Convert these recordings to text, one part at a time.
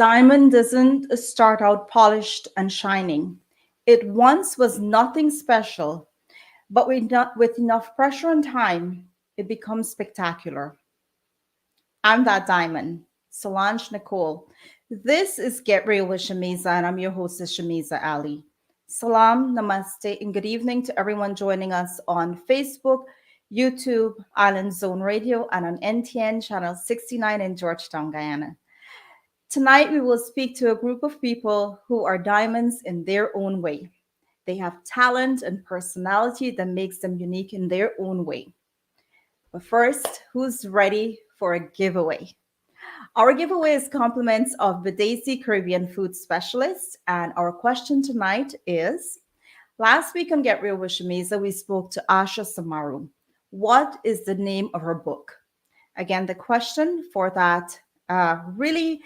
Diamond doesn't start out polished and shining. It once was nothing special, but with enough pressure and time, it becomes spectacular. I'm that diamond, Solange Nicole. This is Get Real with Shameeza, and I'm your hostess, Shameeza Ali. Salam, namaste, and good evening to everyone joining us on Facebook, YouTube, Island Zone Radio, and on NTN Channel 69 in Georgetown, Guyana. Tonight, we will speak to a group of people who are diamonds in their own way. They have talent and personality that makes them unique in their own way. But first, who's ready for a giveaway? Our giveaway is compliments of Videsi Caribbean food specialist. And our question tonight is, last week on Get Real with Shameeza, we spoke to Asha Samaru. What is the name of her book? Again, the question for that really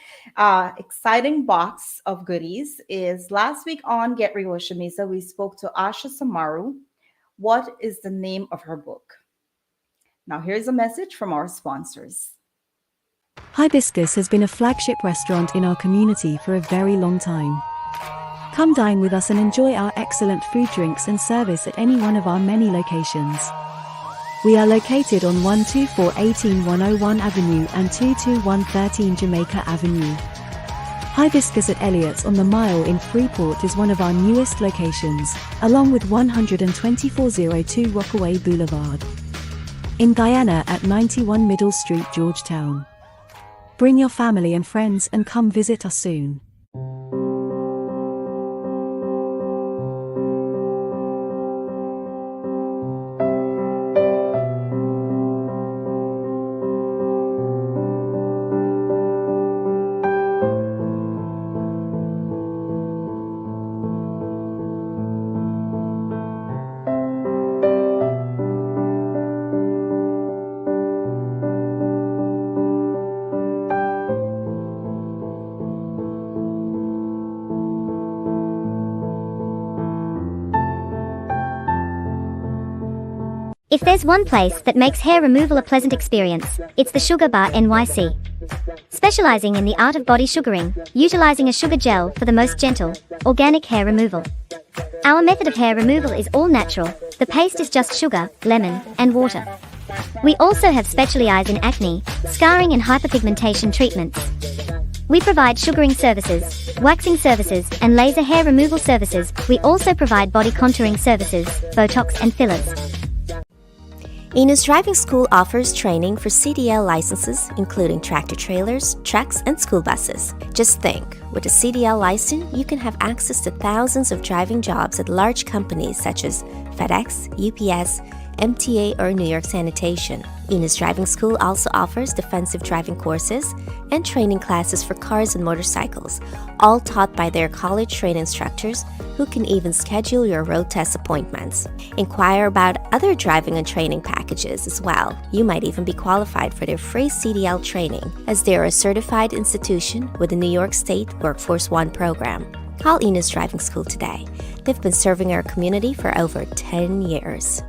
exciting box of goodies is, last week on Get Real with Shameeza, we spoke to Asha Samaru. What is the name of her book? Now, here's a message from our sponsors. Hibiscus has been a flagship restaurant in our community for a very long time. Come dine with us and enjoy our excellent food, drinks and service at any one of our many locations. We are located on 12418 101 Avenue and 22113 Jamaica Avenue. Hibiscus at Elliott's on the Mile in Freeport is one of our newest locations, along with 12402 Rockaway Boulevard. In Guyana at 91 Middle Street, Georgetown. Bring your family and friends and come visit us soon. If there's one place that makes hair removal a pleasant experience, it's the Sugar Bar NYC. Specializing in the art of body sugaring, utilizing a sugar gel for the most gentle, organic hair removal. Our method of hair removal is all natural. The paste is just sugar, lemon, and water. We also have specialized in acne, scarring and hyperpigmentation treatments. We provide sugaring services, waxing services, and laser hair removal services. We also provide body contouring services, Botox and fillers. Enos Driving School offers training for CDL licenses, including tractor-trailers, trucks, and school buses. Just think, with a CDL license, you can have access to thousands of driving jobs at large companies such as FedEx, UPS, MTA, or New York Sanitation. Enos Driving School also offers defensive driving courses and training classes for cars and motorcycles, all taught by their college-trained instructors who can even schedule your road test appointments. Inquire about other driving and training packages as well. You might even be qualified for their free CDL training, as they are a certified institution with the New York State Workforce One program. Call Enos Driving School today. They've been serving our community for over 10 years.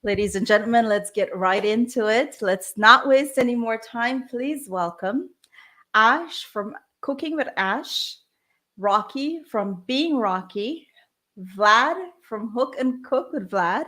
Ladies and gentlemen, let's get right into it. Let's not waste any more time. Please welcome Ash from Cooking with Ash, Rocky from Being Rocky, Vlad from Hook and Cook with Vlad,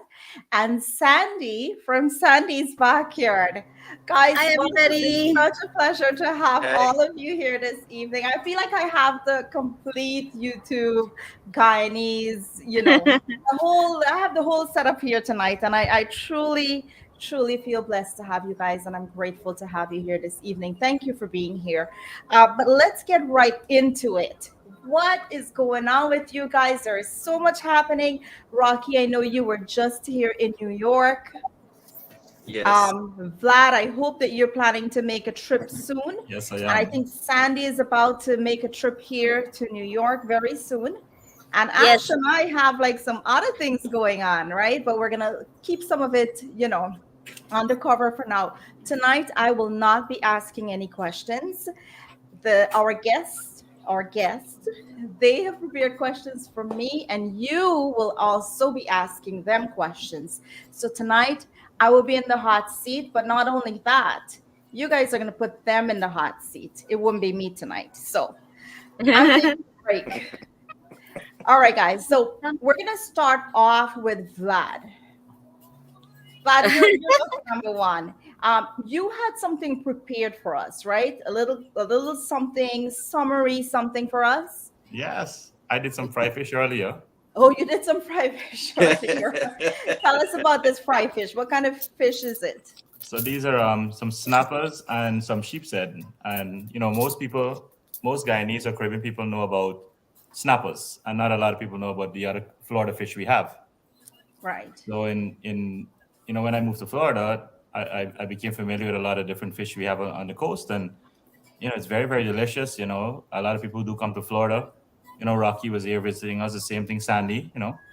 and Sandy from Sandy's Backyard. Guys, Hi, everybody. it's such a pleasure to have all of you here this evening. I feel like I have the complete YouTube Guyanese, I have the whole setup here tonight, and I truly feel blessed to have you guys, and I'm grateful to have you here this evening. Thank you for being here. But let's get right into it. What is going on with you guys? There is so much happening. Rocky, I know you were just here in New York. Yes. Vlad, I hope that you're planning to make a trip soon. Yes, I And I am. think Sandy is about to make a trip here to New York very soon. And Ash Yes. and I have like some other things going on, right? But we're going to keep some of it, undercover for now. Tonight, I will not be asking any questions. Our guests, they have prepared questions for me, and you will also be asking them questions. So tonight, I will be in the hot seat, but not only that, you guys are going to put them in the hot seat. It wouldn't be me tonight. So I'm taking a break. All right, guys. So we're going to start off with Vlad. Vlad, you're up for number one. You had something prepared for us, right? A little something summary, something for us. Yes, I did some fry fish earlier. Oh, you did some fried fish earlier. Tell us about this fried fish. What kind of fish is it? So these are some snappers and some sheepshead. And most people, most Guyanese or Caribbean people know about snappers, and not a lot of people know about the other Florida fish we have. Right. So in when I moved to Florida, I became familiar with a lot of different fish we have on the coast, and it's very very delicious. A lot of people do come to Florida. Rocky was here visiting us. The same thing, Sandy.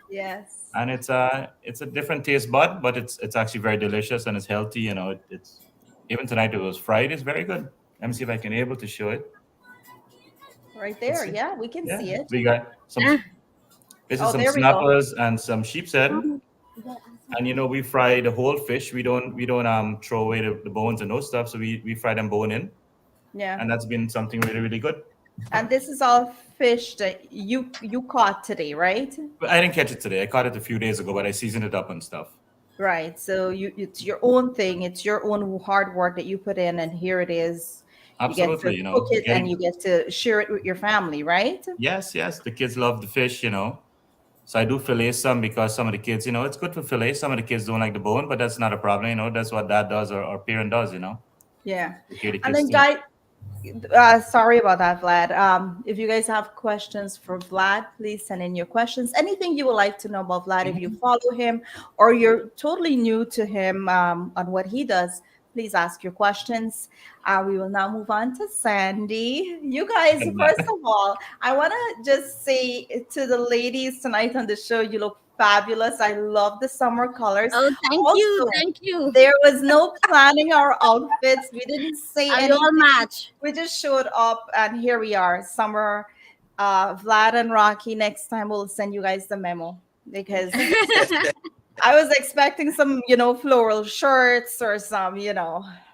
Yes. And it's a different taste bud, but it's actually very delicious and it's healthy. It's even tonight it was fried. It's very good. Let me see if I can able to show it. Right Let's there. see. Yeah, we can Yeah, see it. we got some. This is Oh, some there we go. snappers and some sheep's head. And we fry the whole fish. We don't throw away the bones and those stuff. So we fry them bone in, Yeah. and that's been something really really good. And this is all fish that you caught today, right? But I didn't catch it today. I caught it a few days ago, but I seasoned it up and stuff. Right. So it's your own thing. It's your own hard work that you put in, and here it is. You get to Absolutely, cook it and getting you get to share it with your family, right? yes, yes. The kids love the fish. So I do fillet some because some of the kids, it's good for fillet. Some of the kids don't like the bone, but that's not a problem. That's what dad does or parent does. Yeah. Take care of the And kids then, too. guys, sorry about that, Vlad. If you guys have questions for Vlad, please send in your questions. Anything you would like to know about Vlad, if you follow him or you're totally new to him on what he does, please ask your questions. We will now move on to Sandy. You guys, And, first of all, I want to just say to the ladies tonight on the show, you look fabulous. I love the summer colors. Oh, thank you. Also, Thank you. there was no planning our outfits. We didn't say And we all anything. match. We just showed up, and here we are. Summer, Vlad and Rocky. Next time we'll send you guys the memo because I was expecting some, floral shirts or some,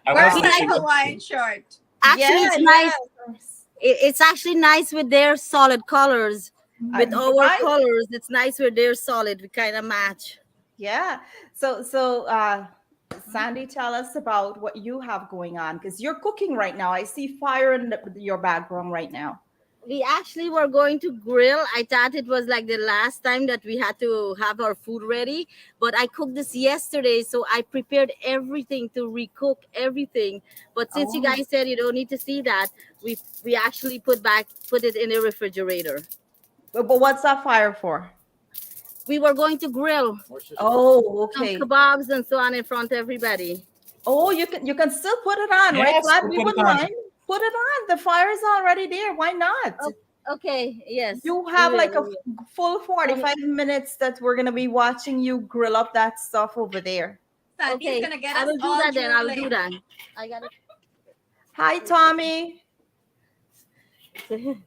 I Wear was my thinking, Hawaiian shirt. Actually, yeah, it's yeah. nice. It's actually nice with their solid colors. With our Right? colors, it's nice with their solid. We kind of match. Yeah. So, Sandy, tell us about what you have going on because you're cooking right now. I see fire in your background right now. We actually were going to grill. I thought it was like the last time that we had to have our food ready, but I cooked this yesterday, so I prepared everything to recook everything. But since you Oh, guys said you don't need to see that, we actually put it in the refrigerator. but what's that fire for? We were going to grill Oh, some okay. kebabs and so on in front of everybody. Oh, you can still put it on, right, yes, Vlad? we We put it wouldn't on. mind. Put it on. The fire's already there. Why not? Oh, okay, yes. You We have will, like a we will. full 45 minutes that we're gonna be watching you grill up that stuff over there. Sandy's Okay, gonna get I us will do all that then. I will do drooling. that. I got Hi, Tommy. it.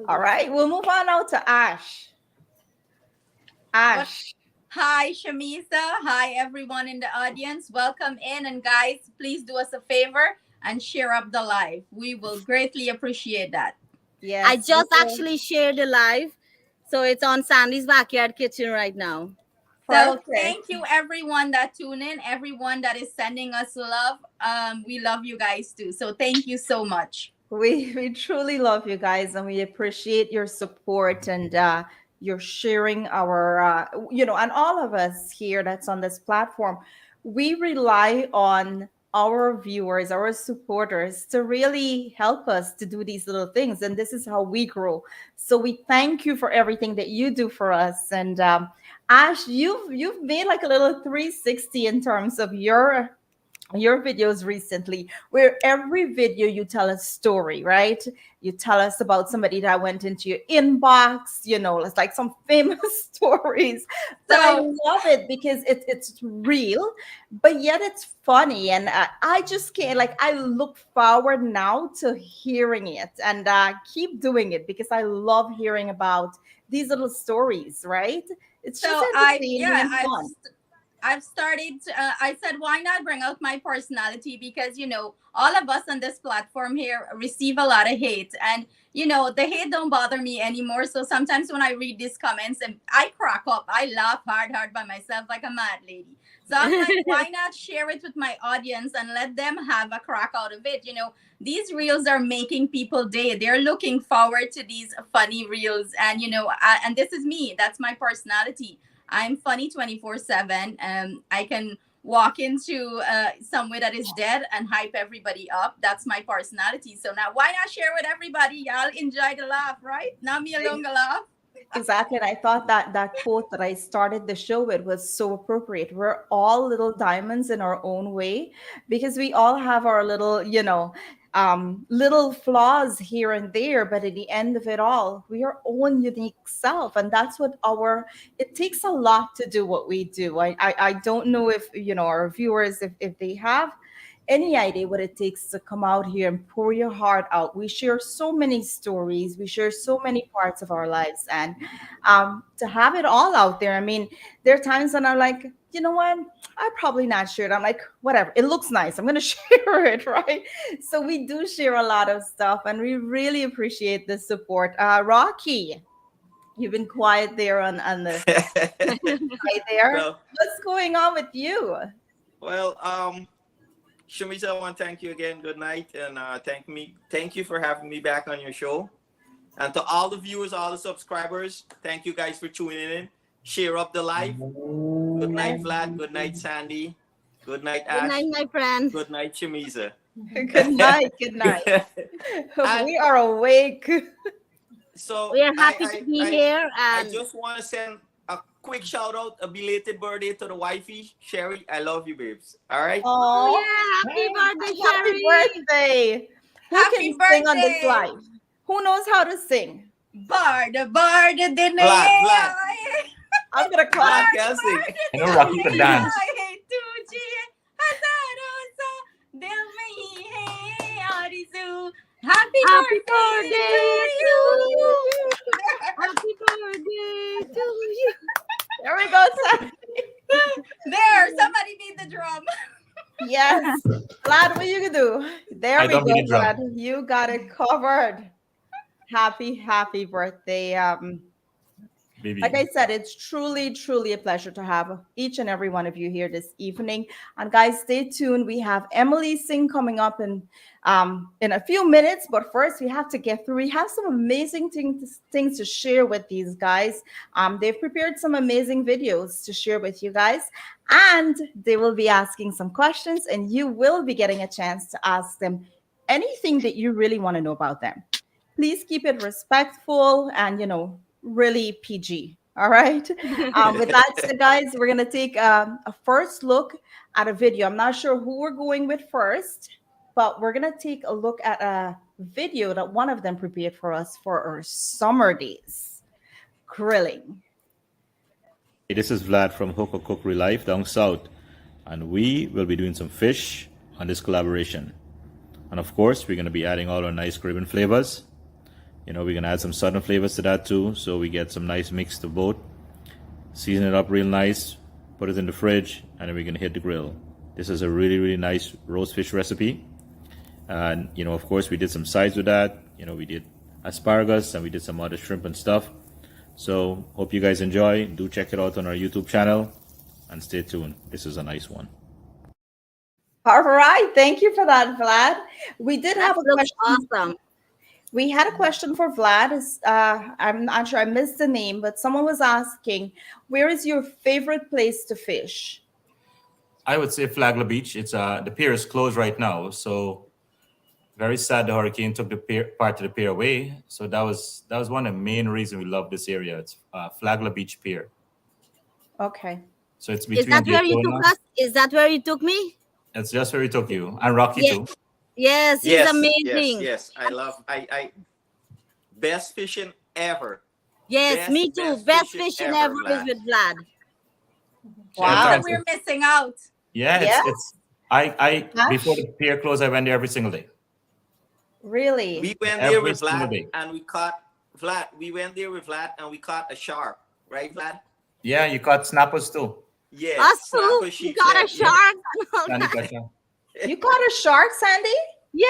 All right, we'll move on now to Ash. What? Ash. Hi, Shameeza. Hi, everyone in the audience. Welcome in. And guys, please do us a favor and share up the live. We will greatly appreciate that. Yes. I just actually shared the live, so it's on Sandy's backyard kitchen right now. So Perfect. thank you, everyone that tune in, everyone that is sending us love. We love you guys too. So thank you so much. We truly love you guys and we appreciate your support and your sharing our and all of us here that's on this platform. We rely on our viewers, our supporters to really help us to do these little things. And this is how we grow. So we thank you for everything that you do for us. And Ash, you've made like a little 360 in terms of your videos recently, where every video you tell a story, right? You tell us about somebody that went into your inbox, it's like some famous stories. But I So love it because it's real, but yet it's funny. And I just can't, like, I look forward now to hearing it and keep doing it because I love hearing about these little stories, right? It's just so I entertaining yeah, and fun. I've started. I said, why not bring out my personality? Because all of us on this platform here receive a lot of hate, and the hate don't bother me anymore. So sometimes when I read these comments, and I crack up, I laugh hard by myself like a mad lady. So I'm like, why not share it with my audience and let them have a crack out of it? These reels are making people day. They're looking forward to these funny reels, and and this is me. That's my personality. I'm funny 24/7. I can walk into somewhere that is dead and hype everybody up. That's my personality. So now, why not share with everybody? Y'all enjoy the laugh, right? Not me alone, the laugh. Exactly. And I thought that that quote that I started the show with was so appropriate. We're all little diamonds in our own way because we all have our little, little flaws here and there. But at the end of it all, we are own unique self. And that's what it takes a lot to do what we do. I don't know if, our viewers, if they have any idea what it takes to come out here and pour your heart out. We share so many stories, we share so many parts of our lives, and to have it all out there. I mean, there are times when I'm like, you know what? I probably not share it. I'm like, whatever. It looks nice. I'm gonna share it, right? So we do share a lot of stuff, and we really appreciate the support. Rocky, you've been quiet there on the side there. well, What's going on with you? well, Shameeza, I want to thank you again. Good night, and thank you for having me back on your show. And to all the viewers, all the subscribers, thank you guys for tuning in. Share up the live. Good night, Yes. Vlad. Good night, Sandy. Good night, Good night, Ash. my friend. Good night, Shameeza. Good night. Good night. And We are awake. so We are happy to be here, I and just want to send a quick shout out, a belated birthday to the wifey, Sherry. I love you, babes. All right. oh Oh, yeah, happy birthday, happy Sherry! birthday. Who can Happy sing on this birthday, live? Who knows how to sing? Barda Vlad. Dinay. I'm going to Vlad clap. can sing. I know Rocky can dance. तुझे हजारों सा दिल में ही है आरज़ू. Happy Happy birthday to birthday to you. you! Happy birthday to you! There we go, Sam. There, somebody beat the drum. Yes. Vlad, what you can do? There I we don't go, need a drum. Vlad. You got it covered. Happy birthday. Like Baby. I said, it's truly, truly a pleasure to have each and every one of you here this evening. And guys, stay tuned. We have Emily Singh coming up in a few minutes. But first, we have to get through. We have some amazing things to share with these guys. They've prepared some amazing videos to share with you guys, and they will be asking some questions, and you will be getting a chance to ask them anything that you really want to know about them. Please keep it respectful and really PG. All right. With that said, guys, we're gonna take a first look at a video. I'm not sure who we're going with first, but we're gonna take a look at a video that one of them prepared for us for our summer days grilling. Hey, this is Vlad from Hooker Cookery Life down south, and we will be doing some fish on this collaboration. And of course, we're going to be adding all our nice Caribbean flavors. We're going to add some southern flavors to that too, so we get some nice mix to both. Season it up real nice, put it in the fridge, and then we're going to hit the grill. This is a really, really nice roast fish recipe. And, of course, we did some sides with that. We did asparagus and we did some other shrimp and stuff. So, hope you guys enjoy. Do check it out on our YouTube channel and stay tuned. This is a nice one. All right. Thank you for that, Vlad. We did have That a looks question. awesome. We had a question for Vlad. I'm not sure, I missed the name, but someone was asking, where is your favorite place to fish? I would say Flagler Beach. It's the pier is closed right now, so very sad the hurricane took the pier, part of the pier away. So that was one of the main reasons we love this area. It's Flagler Beach Pier. Okay. So it's Is between that where you took Daytona. us? Is that where you took me? It's just where we took you and Rocky Yeah. too. Yes, he's Yes, yes, amazing. yes. I best fishing ever. Yes, me too. Best fishing fishing ever is Vlad. with Vlad. Wow. That we're missing out. Yeah, Yes? it's I Ash? before the pier closed, I went there every single day. Really? We went there Every with single Vlad day. and we caught Vlad. We went there with Vlad and we caught a shark, right, Vlad? Yeah, you caught snappers too. Yes. Us too. snapper, We sheep's got a head, shark. Sandy Kasha. You caught a shark, Sandy? Yeah,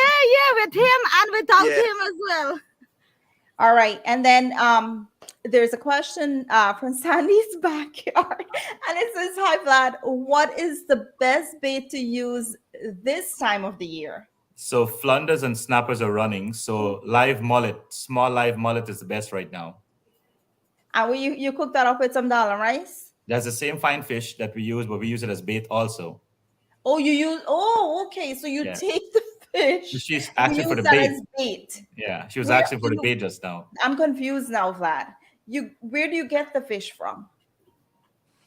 with him and without Yeah. him as well. All right. And then there's a question from Sandy's backyard. And it says, hi, Vlad. What is the best bait to use this time of the year? So flunders and snappers are running. So live mullet, small live mullet is the best right now. And you cook that up with some dal and rice? That's the same fine fish that we use, but we use it as bait also. Oh, you use, okay. So you Yeah. take the fish. So she's you asking for use the that bait. as bait. Yeah, she was Where asking for the you- bait just now. I'm confused now, Vlad. Where do you get the fish from?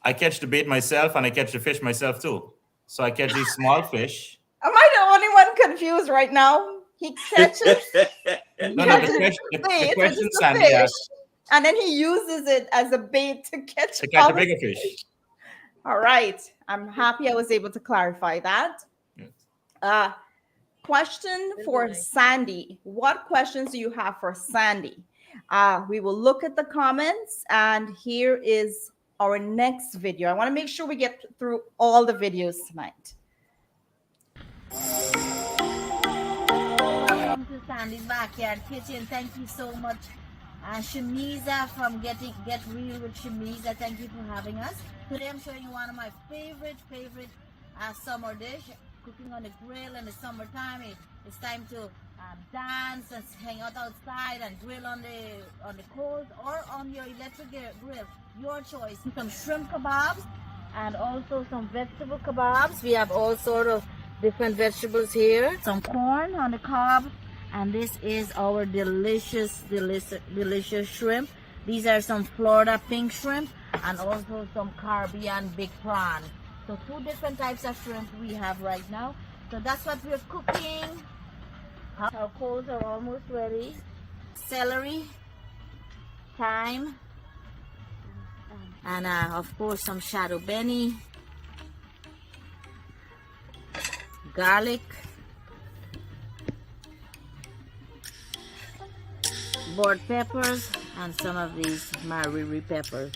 I catch the bait myself and I catch the fish myself too. So I catch these small fish. Am I the only one confused right now? He catches, No, catches the the question, bait, which question is the Sandy fish, asked and then he uses it as a bait to catch to catch the other bigger fish. All right. I'm happy I was able to clarify that. Yes. Question for Sandy. What questions do you have for Sandy? We will look at the comments, and here is our next video. I want to make sure we get through all the videos tonight. Welcome to Sandy's Backyard Kitchen. Thank you so much, Shameeza from Get Real with Shameeza. Thank you for having us. Today I'm showing you one of my favorite summer dish. Cooking on the grill in the summertime. It's time to dance and hang out outside and grill on the coals or on your electric grill. Your choice. Some shrimp kebabs and also some vegetable kebabs. We have all sort of different vegetables here. Some corn on the cob, and this is our delicious shrimp. These are some Florida pink shrimp and also some Caribbean big prawn. So 2 different types of shrimp we have right now. So that's what we're cooking. Our coals are almost ready. Celery, thyme, and of course some shadow benny, garlic, board peppers, and some of these mariri peppers.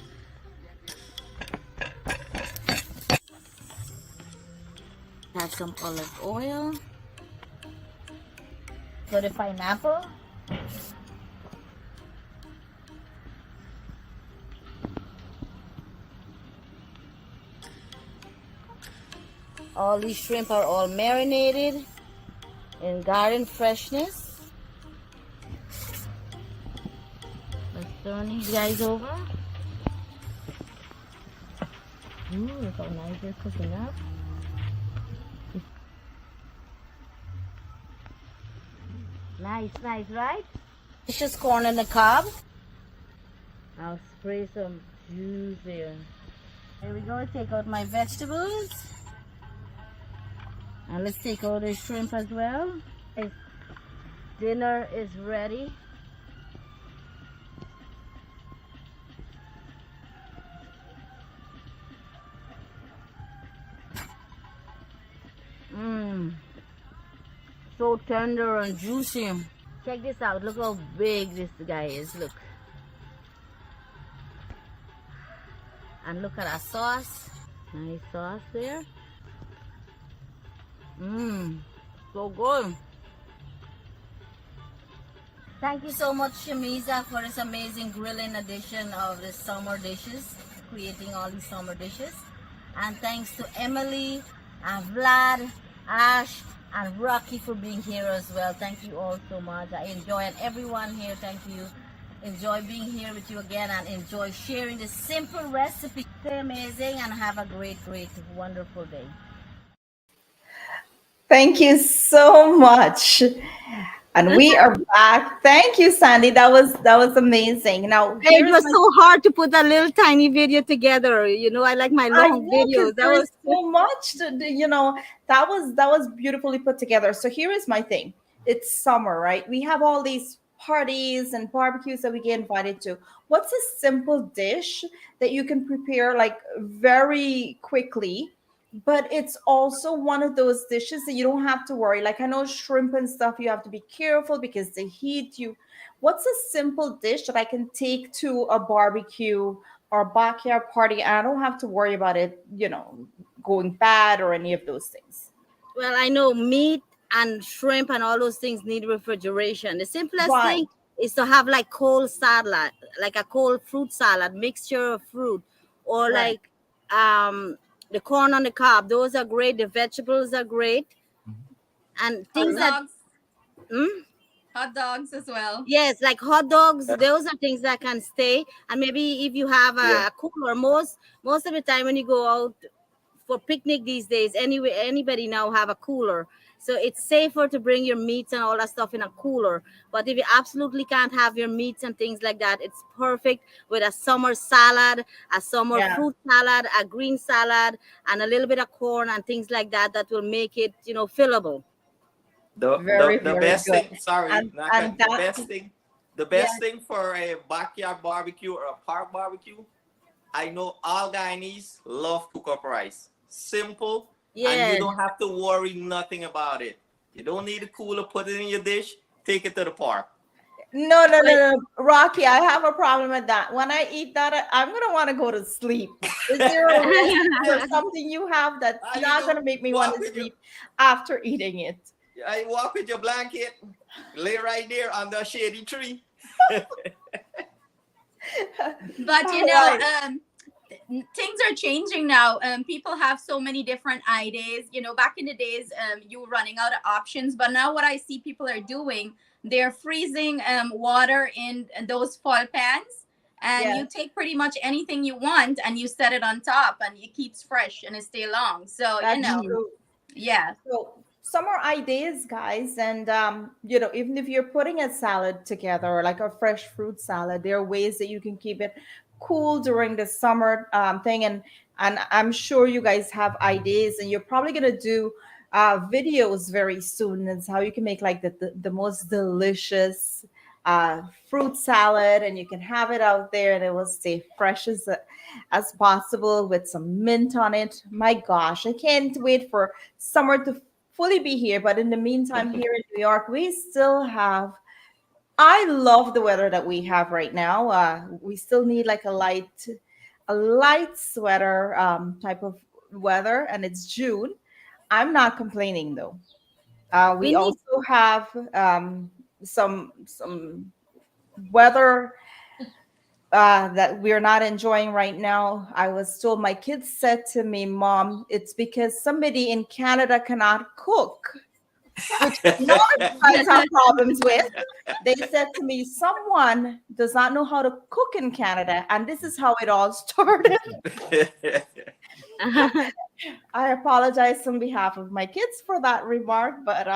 Have some olive oil. For the pineapple. All these shrimp are all marinated in garden freshness. Let's turn these guys over. Ooh, look how nice they're cooking up. Nice, right? Delicious corn on the cob. I'll spray some juice here. Here we go, take out my vegetables. And let's take out the shrimp as well. Dinner is ready. So tender and juicy. Check this out. Look how big this guy is. Look. And look at our sauce. Nice sauce there. So good. Thank you so much, Shameeza, for this amazing grilling edition of the summer dishes, creating all these summer dishes. And thanks to Emily, Vlad, Ash, and Rocky for being here as well. Thank you all so much. I enjoy, and everyone here, thank you. Enjoy being here with you again and enjoy sharing this simple recipe. Stay amazing and have a great, wonderful day. Thank you so much. And we are back. Thank you, Sandy. That was amazing. Now It here's was my so hard to put that little tiny video together. I like my I long know because videos. That there is was so much to do, that was beautifully put together. So here is my thing. It's summer, right? We have all these parties and barbecues that we get invited to. What's a simple dish that you can prepare like very quickly? But it's also one of those dishes that you don't have to worry. Like I know shrimp and stuff, you have to be careful because the heat you. What's a simple dish that I can take to a barbecue or backyard party and I don't have to worry about it, going bad or any of those things. Well, I know meat and shrimp and all those things need refrigeration. The simplest Right, thing is to have like cold salad, like a cold fruit salad, mixture of fruit, or right. like um the corn on the cob. Those are great. The vegetables are great, and Hot things True. that dogs, hot dogs as well. yes, like hot dogs. Those are things that can stay. And maybe if you have Yeah. a cooler, most of the time when you go out for picnic these days, anyway, anybody now have a cooler, so it's safer to bring your meats and all that stuff in a cooler. But if you absolutely can't have your meats and things like that, it's perfect with a summer salad, a summer Yeah, fruit salad, a green salad, and a little bit of corn and things like that, that will make it fillable. The very, the very best good. thing, sorry, And the that, best thing, the yeah, best thing for a backyard barbecue or a park barbecue, I know all Guyanese love cook up rice. Simple, and you Yes. don't have to worry nothing about it. You don't need a cooler, put it in your dish, take it to the park. no, no, no, Well, no, Rocky. I have a problem with that. When I eat that, I'm gonna want to go to sleep. Is there a recipe or something you have that's All you not do, gonna make me want walk to with your, sleep after eating it? I walk with your blanket, lay right there under a shady tree. But All right. things are changing now. People have so many different ideas. Back in the days, you were running out of options, but now what I see people are doing, they're freezing water in those fall pans, and Yes, you take pretty much anything you want and you set it on top, and it keeps fresh and it stay long. So that's mhm. true. yeah. So some more ideas, guys, and even if you're putting a salad together, like a fresh fruit salad, there are ways that you can keep it cool during the summer thing, and I'm sure you guys have ideas, and you're probably gonna do videos very soon. That's how you can make like the most delicious fruit salad, and you can have it out there, and it will stay fresh as possible with some mint on it. My gosh, I can't wait for summer to fully be here. But in the meantime, here in New York, we still have. I love the weather that we have right now. We still need like a light sweater type of weather, and it's June. I'm not complaining though. We We need also have some weather that we're not enjoying right now. I was told, my kids said to me, Mom, it's because somebody in Canada cannot cook, which I know you guys have problems with. They said to me, someone does not know how to cook in Canada, and this is how it all started. I apologize on behalf of my kids for that remark, but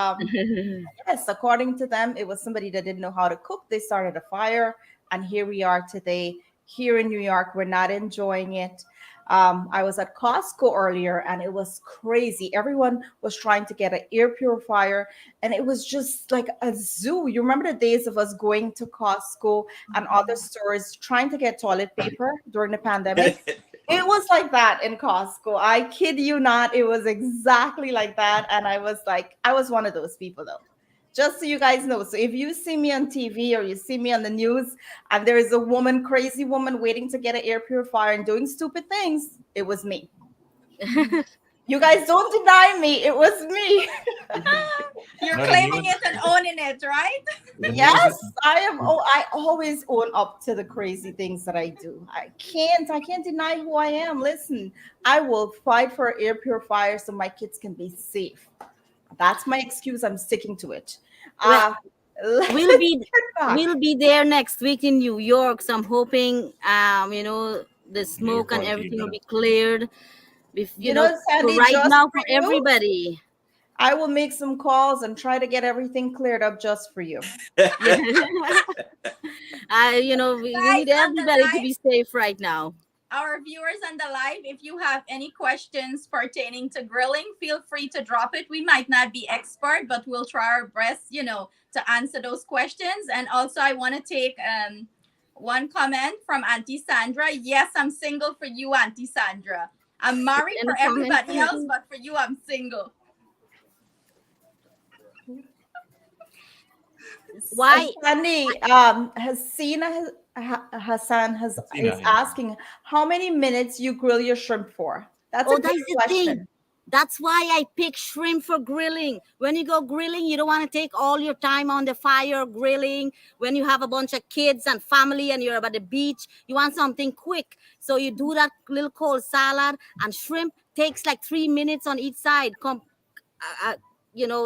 yes, according to them, it was somebody that didn't know how to cook. They started a fire, and here we are today, here in New York. We're not enjoying it. I was at Costco earlier, and it was crazy. Everyone was trying to get an air purifier, and it was just like a zoo. You remember the days of us going to Costco and other stores trying to get toilet paper during the pandemic? It was like that in Costco. I kid you not. It was exactly like that. And I was like, I was one of those people though. Just so you guys know. So if you see me on TV or you see me on the news and there is a woman, crazy woman waiting to get an air purifier and doing stupid things, it was me. You guys don't deny me. It was me. You're No, the claiming news, it and owning it, right? the news Yes, is I am. Oh, I always own up to the crazy things that I do. I can't deny who I am. Listen, I will fight for air purifier so my kids can be safe. That's my excuse. I'm sticking to it. well, Uh, let's we'll be get back. we'll be there next week in New York. So I'm hoping the New smoke and York, everything will be cleared. You know, For Sandy, right just now for for you, everybody. I will make some calls and try to get everything cleared up just for you. Yeah. We Guys need on the everybody to live, be safe right now. our viewers on the live, if you have any questions pertaining to grilling, feel free to drop it. We might not be expert, but we'll try our best, to answer those questions. And also, I want to take one comment from Auntie Sandra. Yes, I'm single for you, Auntie Sandra. I'm married Any for comments? everybody else, but for you, I'm single. Why? Sunny, Hassan is Asheana, yeah. asking how many minutes you grill your shrimp for. That's a Oh, great that's the thing. question. That's why I pick shrimp for grilling. When you go grilling, you don't want to take all your time on the fire grilling. When you have a bunch of kids and family and you're at the beach, you want something quick. So you do that little cold salad, and shrimp takes like 3 minutes on each side.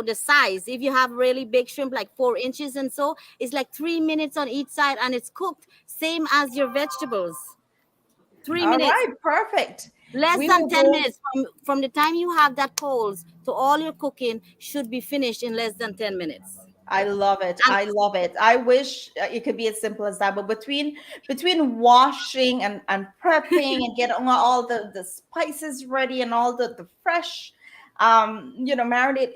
The size. If you have really big shrimp, like 4 inches and so, it's like 3 minutes on each side, and it's cooked. Same as your vegetables. Three All minutes. right, perfect. Less We than will 10 go. minutes from the time you have that coals to all your cooking should be finished in less than 10 minutes. I love it. And I love it. I wish it could be as simple as that. But between washing and prepping and getting all the spices ready and all the fresh marinade,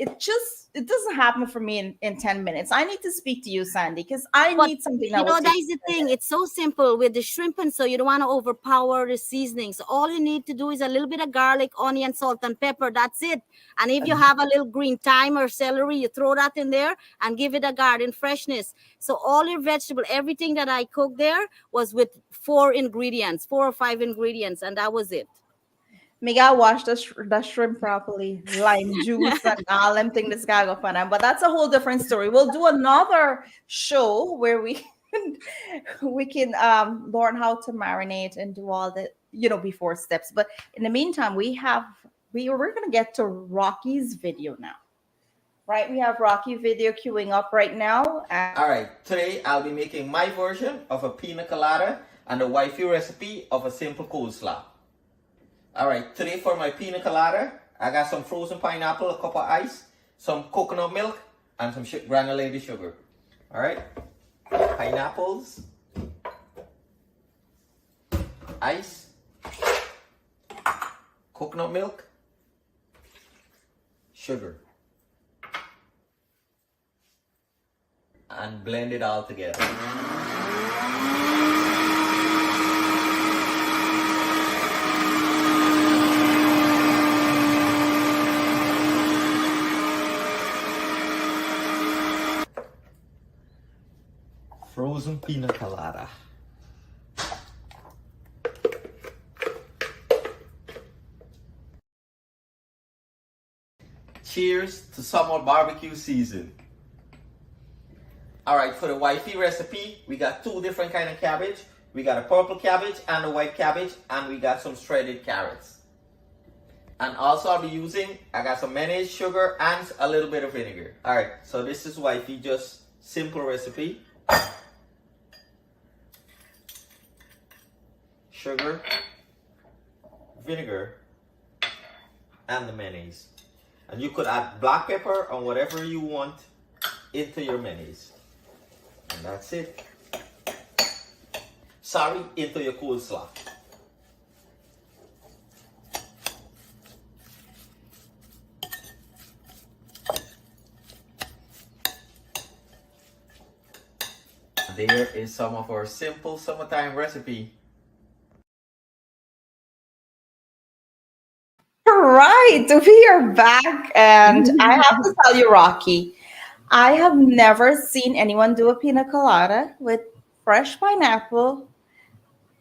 it doesn't happen for me in 10 minutes. I need to speak to you, Sandy, because I but need something that will that take is the thing. It's so simple with the shrimp, and so you don't want to overpower the seasonings. All you need to do is a little bit of garlic, onion, salt, and pepper. That's it. And if you have a little green thyme or celery, you throw that in there and give it a garden freshness. So all your vegetable, everything that I cooked there was with 4 or 5 ingredients, and that was it. Miguel wash the shrimp properly, lime juice and all them things this guy go find. But that's a whole different story. We'll do another show where we can learn how to marinate and do all the before steps. But in the meantime, we're gonna get to Rocky's video now. Right, we have Rocky video queuing up right now. All right, today I'll be making my version of a pina colada and the wifey recipe of a simple coleslaw. All right, today for my pina colada, I got some frozen pineapple, a cup of ice, some coconut milk, and some granulated sugar. All right, pineapples, ice, coconut milk, sugar, and blend it all together. Frozen pina colada. Cheers to summer barbecue season. All right, for the wifey recipe, we got two different kind of cabbage. We got a purple cabbage and a white cabbage, and we got some shredded carrots. And also I'll be using, I got some mayonnaise, sugar, and a little bit of vinegar. All right, so this is wifey, just simple recipe. Sugar, vinegar, and the mayonnaise. And you could add black pepper or whatever you want into your mayonnaise. And that's it. Sorry, into your coleslaw. There is some of our simple summertime recipe. Right, we are back, and I have to tell you, Rocky, I have never seen anyone do a pina colada with fresh pineapple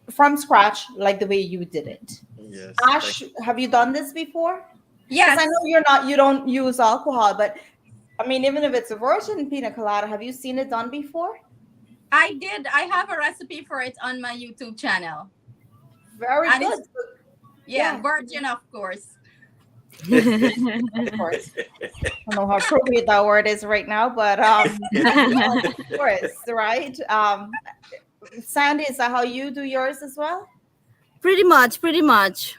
from scratch like the way you did it. Yes. Ash, have you done this before? Yes. Because I know you don't use alcohol, but I mean, even if it's a virgin pina colada, have you seen it done before? I did. I have a recipe for it on my YouTube channel. Very And good. Yeah, Yeah. virgin, of course. Of course. I don't know how appropriate that word is right now, but of course, right? Sandy, is that how you do yours as well? Pretty much. Pineapple,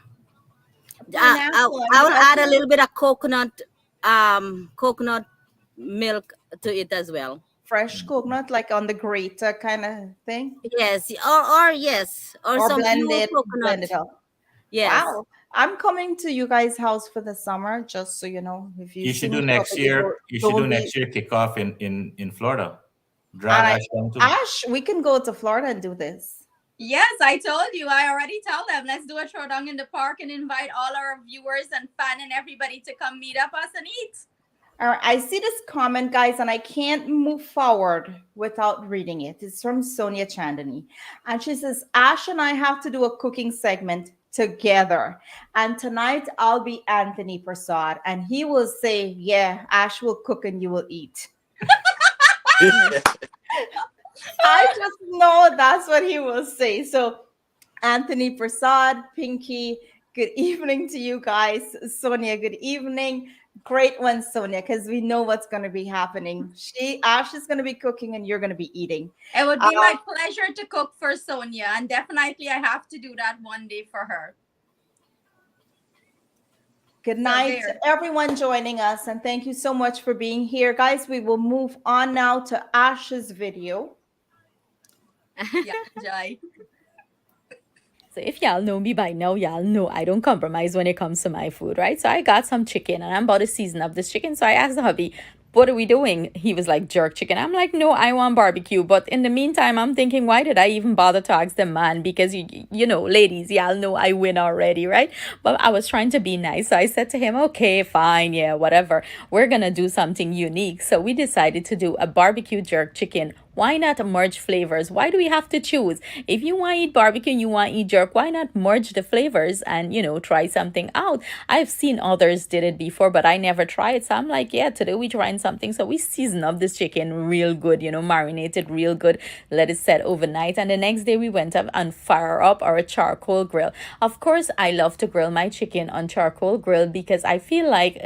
I will add a little bit of coconut coconut milk to it as well. Fresh coconut, like on the grater kind of thing, Yes, or yes, or or some pure blend coconut. it up. Yes. Wow. I'm coming to you guys' house for the summer, just so you know. If you You see should me do show up next again, year. You should do don't be. next year kickoff in Florida. Drag And I, Ash down too. Ash, we can go to Florida and do this. Yes, I told you. I already tell them. Let's do a throwdown in the park and invite all our viewers and fan and everybody to come meet up us and eat. All right, I see this comment, guys, and I can't move forward without reading it. It's from Sonia Chandani. And she says, Ash and I have to do a cooking segment together. And tonight I'll be Anthony Prasad. And he will say, yeah, Ash will cook and you will eat. I just know that's what he will say. So, Anthony Prasad, Pinky, good evening to you guys. Sonia, good evening. Great one, Sonia, because we know what's going to be happening. Ash is going to be cooking and you're going to be eating. It would Uh, be my pleasure to cook for Sonia, and definitely I have to do that one day for her. Good So night to there. everyone joining us, and thank you so much for being here. Guys, we will move on now to Ash's video. Yeah, Jai. So if y'all know me by now, y'all know I don't compromise when it comes to my food, right? So I got some chicken and I'm about to season up this chicken. So I asked the hubby, what are we doing? He was like, jerk chicken. I'm like, no, I want barbecue. But in the meantime, I'm thinking, why did I even bother to ask the man? Because, you know, ladies, y'all know I win already, right? But I was trying to be nice. So I said to him, okay, fine, yeah, whatever. We're going to do something unique. So we decided to do a barbecue jerk chicken. Why not merge flavors? Why do we have to choose? If you want to eat barbecue and you want to eat jerk, why not merge the flavors and, you know, try something out? I've seen others did it before, but I never tried. So I'm like, yeah, today we trying something. So we season up this chicken real good, you know, marinated real good, let it set overnight. And the next day we went up and fire up our charcoal grill. Of course, I love to grill my chicken on charcoal grill because I feel like,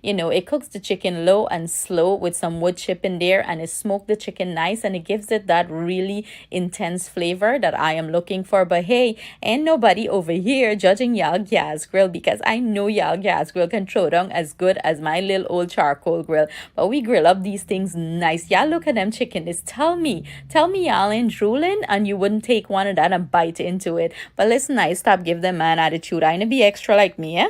you know, it cooks the chicken low and slow with some wood chip in there and it smoked the chicken nice and it gives it that really intense flavor that I am looking for. But hey, ain't nobody over here judging y'all gas grill because I know y'all gas grill can throw down as good as my little old charcoal grill. But we grill up these things nice. Y'all look at them chicken. Just tell me y'all ain't drooling and you wouldn't take one of that and bite into it. But listen, I stop give them man attitude. I ain't be extra like me, eh?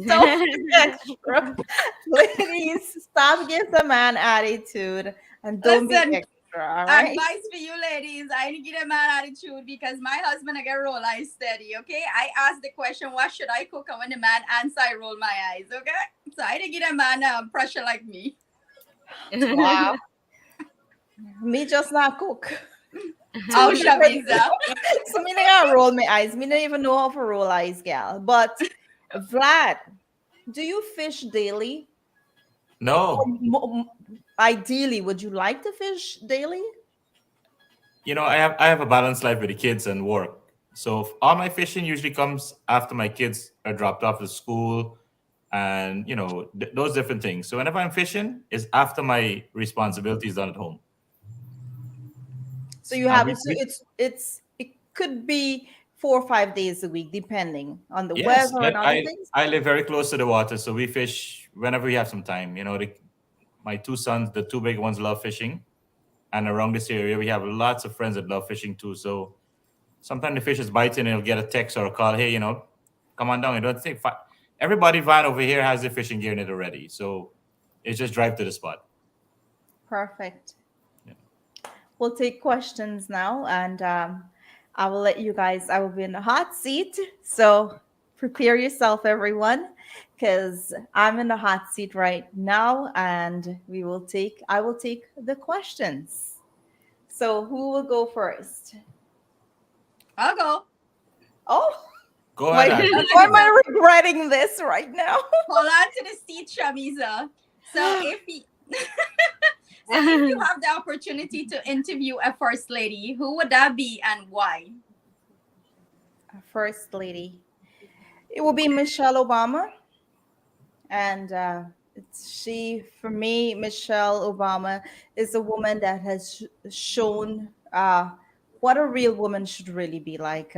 Don't be extra. Ladies, stop giving the man attitude and don't be Listen, extra, all right? advice for you ladies. I need to get a man attitude because my husband I get roll eyes steady. Okay, I asked the question, what should I cook? And when the man answer, I roll my eyes. Okay, so I didn't get a man pressure like me. Wow. Me just not cook. Oh, Shameeza. So me not roll my eyes. Me don't even know how to roll eyes, gal. But Vlad, do you fish daily? Or No, ideally, would you like to fish daily? you know, I have a balanced life with the kids and work. So all my fishing usually comes after my kids are dropped off to school, and you know those different things. So whenever I'm fishing, is after my responsibilities done at home. So you And have it could be 4 or 5 days a week, depending on the yes, weather and other things. I live very close to the water, so we fish whenever we have some time. You know, my two sons, the two big ones, love fishing, and around this area we have lots of friends that love fishing too. So sometimes the fish is biting, and you'll get a text or a call. Hey, you know, come on down. You don't think everybody van over here has their fishing gear in it already, so it's just drive to the spot. Perfect. Yeah. We'll take questions now, and I will let you guys. I will be in the hot seat, so prepare yourself, everyone, because I'm in the hot seat right now, and we will take. I will take the questions. So who will go first? I'll go. Oh, Go why, ahead, Ash. why am I regretting this right now? Hold on to the seat, Shameeza. So if he, so if you have the opportunity to interview a first lady, who would that be and why? First lady. It will be Michelle Obama, and for me, Michelle Obama is a woman that has shown what a real woman should really be like.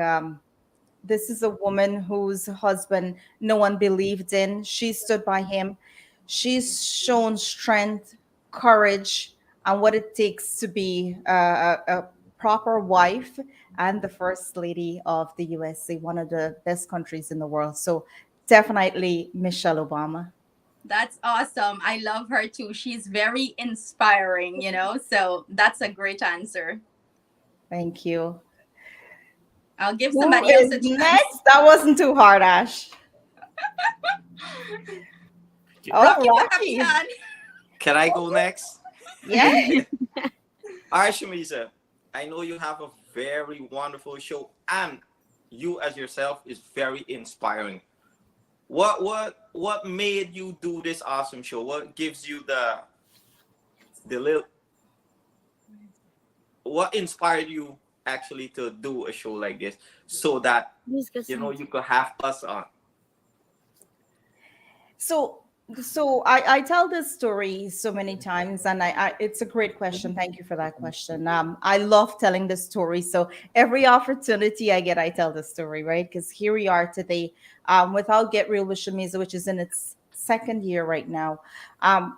This is a woman whose husband no one believed in. She stood by him. She's shown strength, courage, and what it takes to be a proper wife and the first lady of the USA, one of the best countries in the world. So definitely Michelle Obama. That's awesome. I love her too. She's very inspiring, you know? So that's a great answer. Thank you. I'll give Who somebody else is a chance. next? That wasn't too hard, Ash. Oh, Rocky Rocky. Papian. Can I go next? Yeah. All right, Shameeza, I know you have a very wonderful show, and you as yourself is very inspiring. What made you do this awesome show? What gives you the little what inspired you actually to do a show like this so that you could have us on? So so I tell this story so many times, and I it's a great question. Thank you for that question. I love telling the story. So every opportunity I get, I tell the story, right? Because here we are today, without Get Real with Shamiza, which is in its second year right now.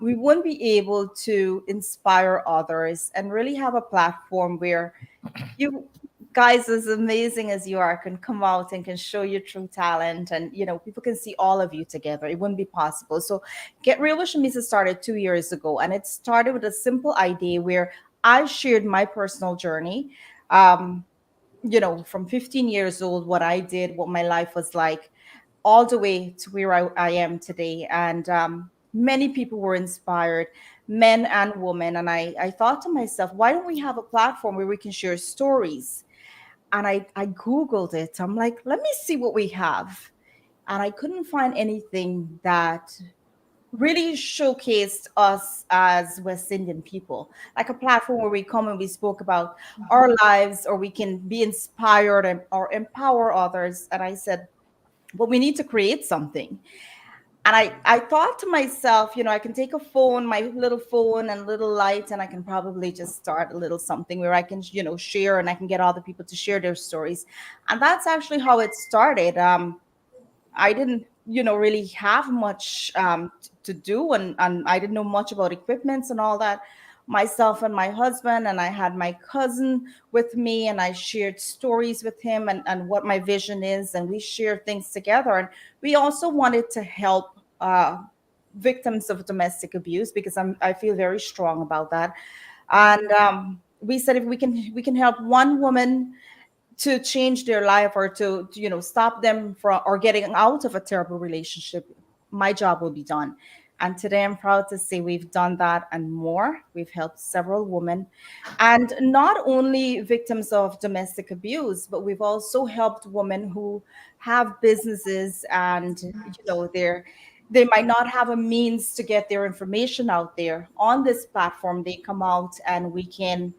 We wouldn't be able to inspire others and really have a platform where you guys, as amazing as you are, can come out and can show your true talent, and people can see all of you together. It wouldn't be possible. So Get Real with Shamisa started 2 years ago, and it started with a simple idea where I shared my personal journey, um from 15 years old, what I did, what my life was like, all the way to where I am today. And many people were inspired, men and women. And I thought to myself, why don't we have a platform where we can share stories? And I Googled it. I'm like, let me see what we have. And I couldn't find anything that really showcased us as West Indian people, like a platform where we come and we spoke about our lives, or we can be inspired or empower others. And I said, well, we need to create something. And I thought to myself, I can take a phone, my little phone and little light, and I can probably just start a little something where I can, share, and I can get other people to share their stories. And that's actually how it started. I didn't, really have much to do, and I didn't know much about equipments and all that. Myself and my husband, and I had my cousin with me, and I shared stories with him, and what my vision is, and we shared things together. And we also wanted to help victims of domestic abuse, because I feel very strong about that. And we said, if we can help one woman to change their life, or to stop them from or getting out of a terrible relationship, my job will be done. And today I'm proud to say we've done that and more. We've helped several women, and not only victims of domestic abuse, but we've also helped women who have businesses, and they might not have a means to get their information out there. On this platform, they come out, and we can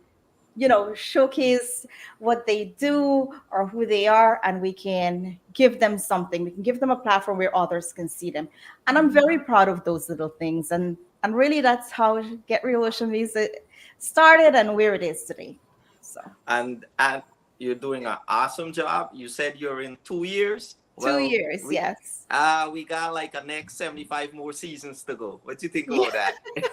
showcase what they do or who they are, and we can give them something. We can give them a platform where others can see them. And I'm very proud of those little things. And really, that's how Get Real with Shameeza started and where it is today. So And you're doing an awesome job. You said you're in 2 years. two Well, years, yes. we got like a next 75 more seasons to go. What do you think Yeah. about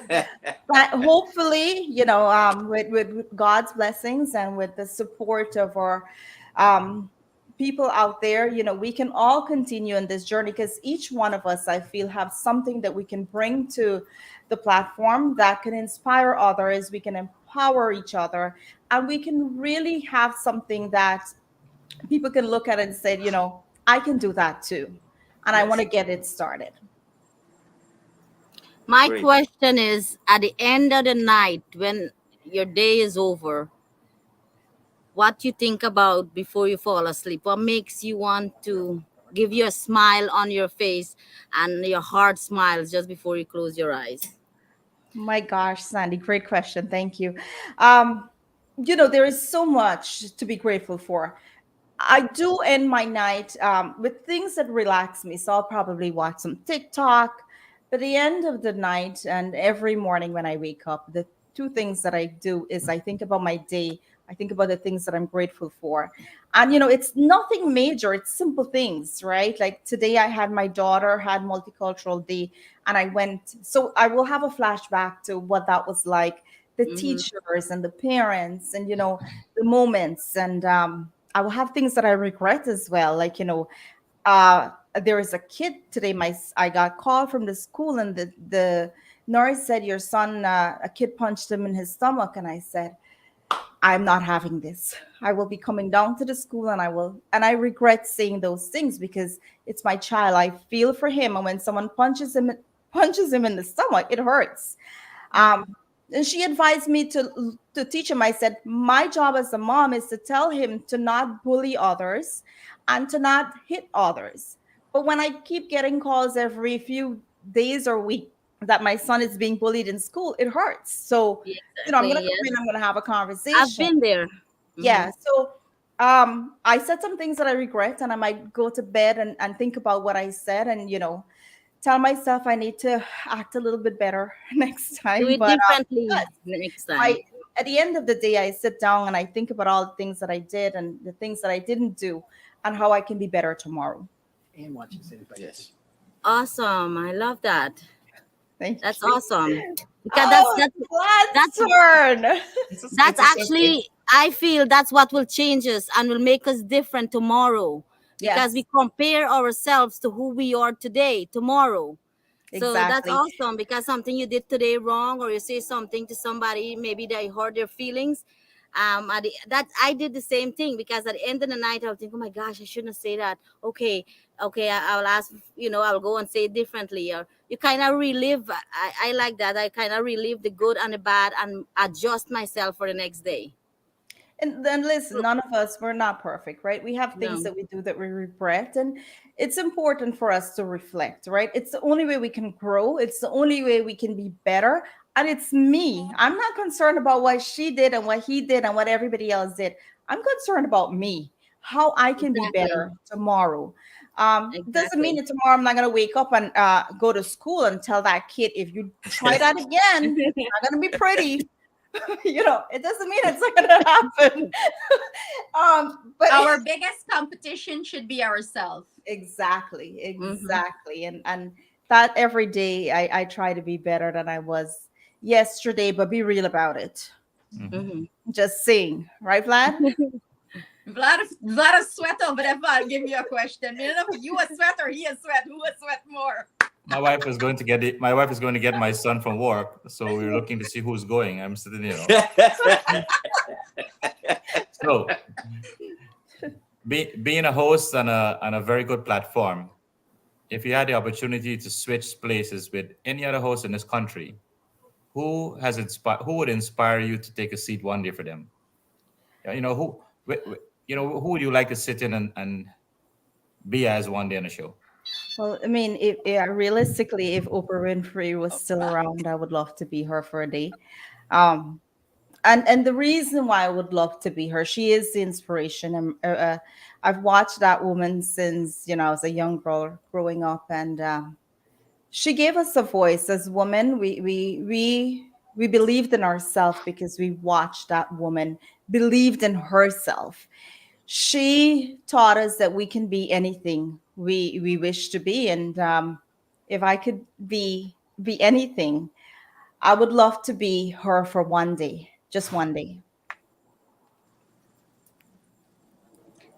that? But hopefully, with God's blessings and with the support of our um, people out there, we can all continue in this journey, because each one of us, I feel, have something that we can bring to the platform that can inspire others. We can empower each other, and we can really have something that people can look at and say, I can do that too. And I want Yes. to get it started. My Great. question is, at the end of the night, when your day is over, what you think about before you fall asleep? What makes you want to give you a smile on your face and your heart smiles just before you close your eyes? My gosh, Sandy, great question. Thank you. There is so much to be grateful for. I do end my night with things that relax me. So I'll probably watch some TikTok. But the end of the night and every morning when I wake up, the two things that I do is I think about my day, I think about the things that I'm grateful for. And it's nothing major, it's simple things, right? Like today I had my daughter had multicultural day, and I went, so I will have a flashback to what that was like, the Mm-hmm. teachers and the parents, and the moments. And I will have things that I regret as well, like uh there is a kid today, I got called from the school, and the nurse said, your son, a kid punched him in his stomach. And I said, I'm not having this. I will be coming down to the school, and I regret saying those things because it's my child. I feel for him, and when someone punches him in the stomach, it hurts. um, and she advised me to teach him. I said, my job as a mom is to tell him to not bully others and to not hit others. But when I keep getting calls every few days or week that my son is being bullied in school, it hurts. So I'm Exactly. gonna come in, Yes, I'm gonna have a I've conversation. been there. Mm-hmm. Yeah. So I said some things that I regret, and I might go to bed and think about what I said, and tell myself I need to act a little bit better next Do time. it But differently yes, next I time. at the end of the day, I sit down and I think about all the things that I did and the things that I didn't do, and how I can be better tomorrow. Yes. Awesome. I love that. Thank That's you. awesome. Because that's Oh, that's Vlad's that's turn. that's It's a simple. actually, I feel that's what will change us and will make us different tomorrow, because we Yes, compare ourselves to who we are today tomorrow. So that's exactly. awesome, because something you did today wrong, or you say something to somebody, maybe they hurt their feelings. That I did the same thing, because at the end of the night I'll think, oh my gosh, I shouldn't say that. Okay, okay, I'll ask, I'll go and say it differently. Or you kind of relive. I like that. I kind of relive the good and the bad and adjust myself for the next day. And then listen, none of us, we're not perfect, right? We have things No, that we do that we regret. And it's important for us to reflect, right? It's the only way we can grow. It's the only way we can be better. And it's me. I'm not concerned about what she did and what he did and what everybody else did. I'm concerned about me, how I can be exactly, better tomorrow. Doesn't mean exactly. that tomorrow I'm not going to wake up and go to school and tell that kid, if you try that again, it's not going to be pretty. It doesn't mean it's not going to happen. But Our biggest competition should be ourselves. exactly, Mm-hmm, exactly. And that every day I try to be better than I was yesterday, but be real about it. Mhm. mm-hmm. Just saying, right, Vlad? Vlad a sweat over there. I'll give you a question. You know, you a sweat or he a sweat? Who a sweat more? My wife is going to get my son from work, so we're looking to see who's going. I'm sitting, So being a host on a very good platform, if you had the opportunity to switch places with any other host in this country, who would inspire you to take a seat one day for them? Who would you like to sit in and be as one day on the show? Well, I mean, if realistically, if Oprah Winfrey was still around, I would love to be her for a day. Um, and the reason why I would love to be her, she is the inspiration. And I've watched that woman since I was a young girl growing up, and she gave us a voice as women. We believed in ourselves because we watched that woman believed in herself. She taught us that we can be anything we wish to be, and if I could be anything, I would love to be her for one day, just one day.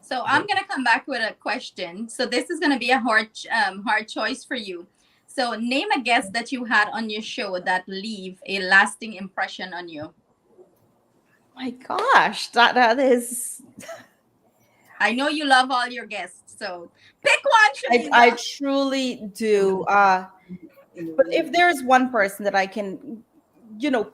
So I'm Good. gonna come back with a question. So this is gonna be a hard choice for you. So name a guest that you had on your show that leave a lasting impression on you. My gosh, that is. I know you love all your guests, so pick one, I Shameeza. truly do. But if there's one person that I can,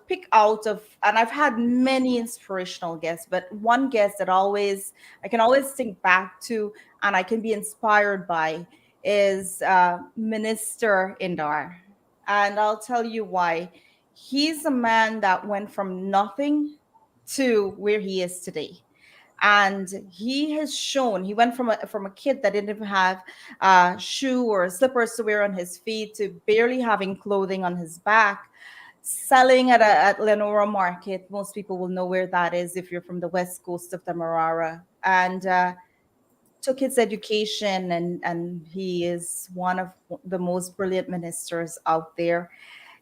pick out of, and I've had many inspirational guests, but one guest that I can always think back to, and I can be inspired by, is Minister Indar. And I'll tell you why. He's a man that went from nothing to where he is today. And he has shown, he went from a kid that didn't even have shoe or slippers to wear on his feet, to barely having clothing on his back, selling at Lenora Market. Most people will know where that is if you're from the west coast of the Marara. And took his education, and he is one of the most brilliant ministers out there.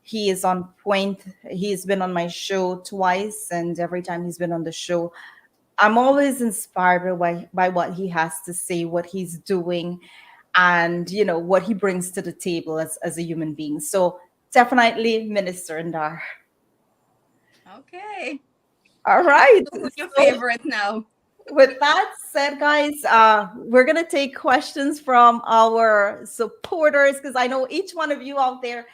He is on point. He's been on my show twice, and every time he's been on the show, I'm always inspired by what he has to say, what he's doing, and what he brings to the table as a human being. So definitely Minister Ndar. Okay. All right. Who's your So favorite now? with that said, guys, we're gonna take questions from our supporters because I know each one of you out there,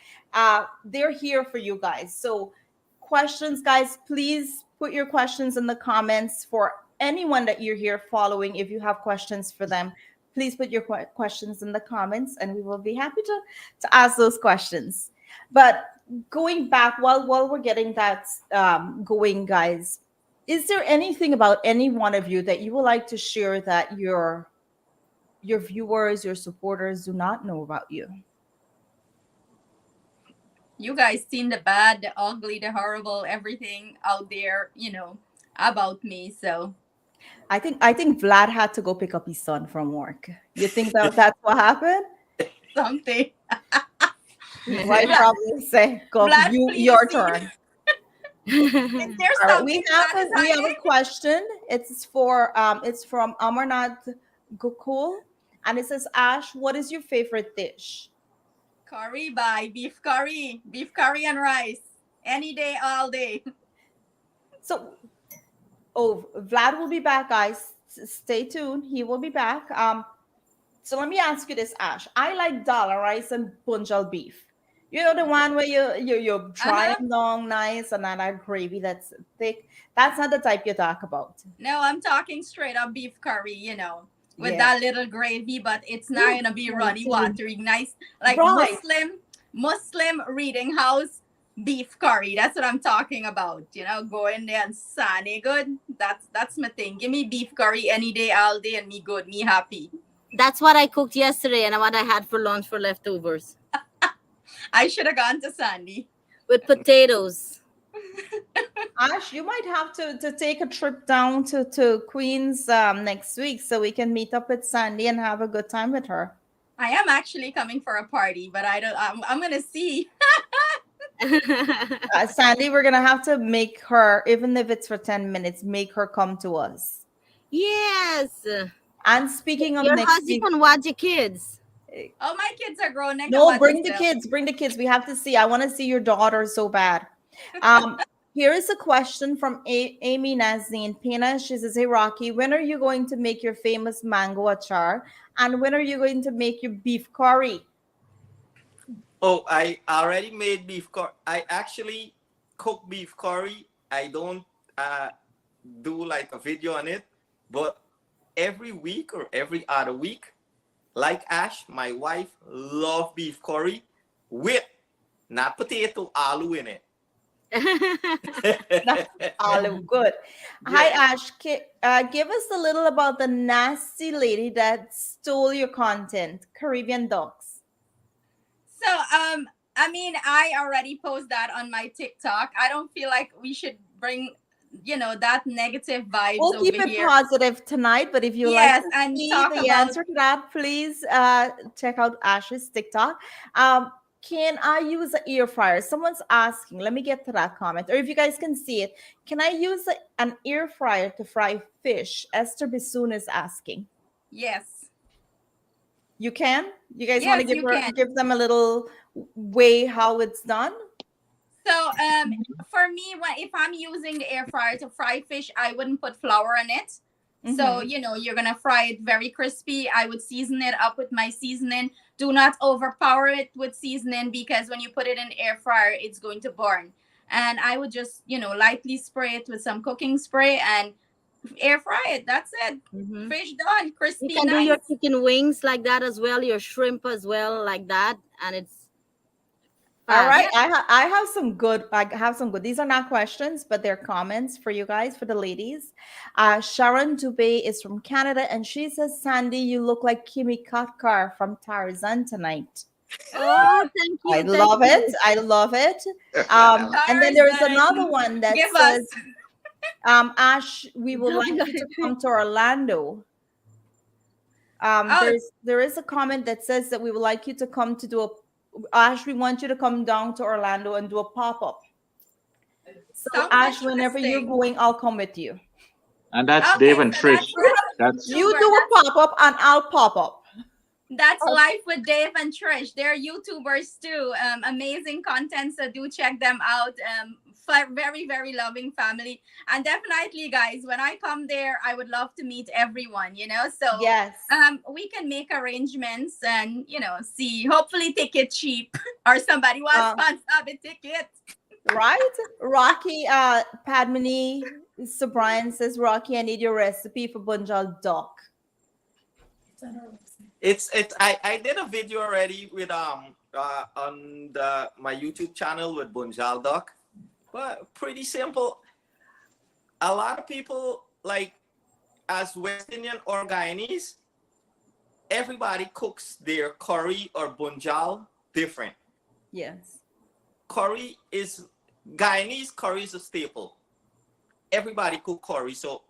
they're here for you guys. So, questions, guys, please put your questions in the comments for anyone that you're here following. If you have questions for them, please put your questions in the comments, and we will be happy to ask those questions. But going back, while we're getting that going, guys, is there anything about any one of you that you would like to share that your viewers, your supporters do not know about you? You guys seen the bad, the ugly, the horrible, everything out there, about me. So I think Vlad had to go pick up his son from work. You think that's what happened? something. His wife Vlad, probably say, "Go, Vlad, please your see. turn." Is there All right, something Vlad is we have a hiding? question. It's from Amarnath Gokul, and it says, "Ash, what is your favorite dish?" Curry by beef curry and rice. Any day, all day. So, oh, Vlad will be back, guys. Stay tuned. He will be back. So let me ask you this, Ash. I like dal rice and bunjal beef. You know the one where you Uh dry huh. them long, nice, and then that gravy that's thick. That's not the type you talk about. No, I'm talking straight up beef curry, with Yeah. that little gravy, but it's not Ooh, gonna be I runny, see. watery, nice, like Right. Muslim reading house beef curry. That's what I'm talking about. Go in there and sani good. That's my thing. Give me beef curry any day, all day, and me good, me happy. That's what I cooked yesterday and what I had for lunch for leftovers I should have gone to Sandy. with potatoes. Ash, you might have to take a trip down to Queens next week so we can meet up with Sandy and have a good time with her. I am actually coming for a party, but I don't. I'm gonna see. Sandy, we're gonna have to make her, even if it's for 10 minutes, make her come to us. Yes. And speaking of Your next husband week, can watch your kids. Oh, my kids are grown. They can no, watch bring the themselves. kids, bring the kids. We have to see. I want to see your daughter so bad. Um, Here is a question from Amy Nazine Pena. She says, "Hey Rocky, when are you going to make your famous mango achar? And when are you going to make your beef curry?" Oh, I already made beef curry. I actually cook beef curry. I don't uh, do like a video on it, but every week or every other week, like Ash, my wife love beef curry with not potato, aloo in it. That's olive good. Hi, Yeah. Ash. Give us a little about the nasty lady that stole your content, Caribbean dogs. So, I mean, I already post that on my TikTok. I don't feel like we should bring, that negative vibes We'll keep over it here. positive tonight, but if you like Yes, to and see talk the about. answer to that, please check out Ash's TikTok. Can I use an air fryer? Someone's asking. Let me get to that comment. Or if you guys can see it, can I use an air fryer to fry fish? Esther Bisoon is asking. Yes. You can? You guys want to Yes, you can. give them a little way how it's done? So, for me, if I'm using the air fryer to fry fish, I wouldn't put flour in it. So, Mhm. you're gonna fry it very crispy. I would season it up with my seasoning. Do not overpower it with seasoning because when you put it in the air fryer, it's going to burn. And I would just, lightly spray it with some cooking spray and air fry it. That's it. Mhm. Fish done, You crispy, can do your nice. chicken wings like that as well, your shrimp as well like that, and it's All fast. right, Yeah. I have some good. I have some good. These are not questions, but they're comments for you guys, for the ladies. Sharon Dubé is from Canada, and she says, "Sandy, you look like Kimi Katkar from Tarzan tonight." Oh, thank I you, thank love it. you. I love it. And then there is another Tarzan, one that give us. says, Ash, we would Don't like you to lie. come to Orlando. Oh, There is a comment that says that we would like you to come to do a Ash, we want you to come down to Orlando and do a pop-up. So sounds Ash, whenever you're interesting. going, I'll come with you. And that's Dave Okay, and so that's Trish. That's You YouTuber. do a pop-up and I'll pop up. That's Life with Dave and Trish. They're YouTubers too. Amazing content, so do check them out. Very, very loving family. And definitely, guys, when I come there, I would love to meet everyone, So Yes. we can make arrangements and, see, hopefully ticket cheap or somebody wants Uh, sponsor a ticket. right? Rocky, Padmini, so Brian says, Rocky, I need your recipe for Bunjal duck. It's I did a video already with on my YouTube channel with Bunjal Duck, but pretty simple. A lot of people like as West Indian or Guyanese, everybody cooks their curry or bunjal different. Yes. Curry is Guyanese curry is a staple. Everybody cook curry, so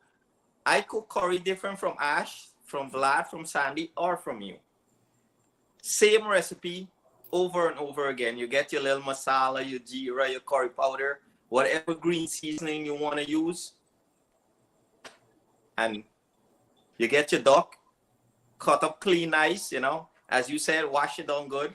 I cook curry different from Ash, from Vlad, from Sandy, or from you. Same recipe over and over again. You get your little masala, your jeera, your curry powder, whatever green seasoning you want to use, and you get your duck, cut up clean, nice, as you said, wash it down good,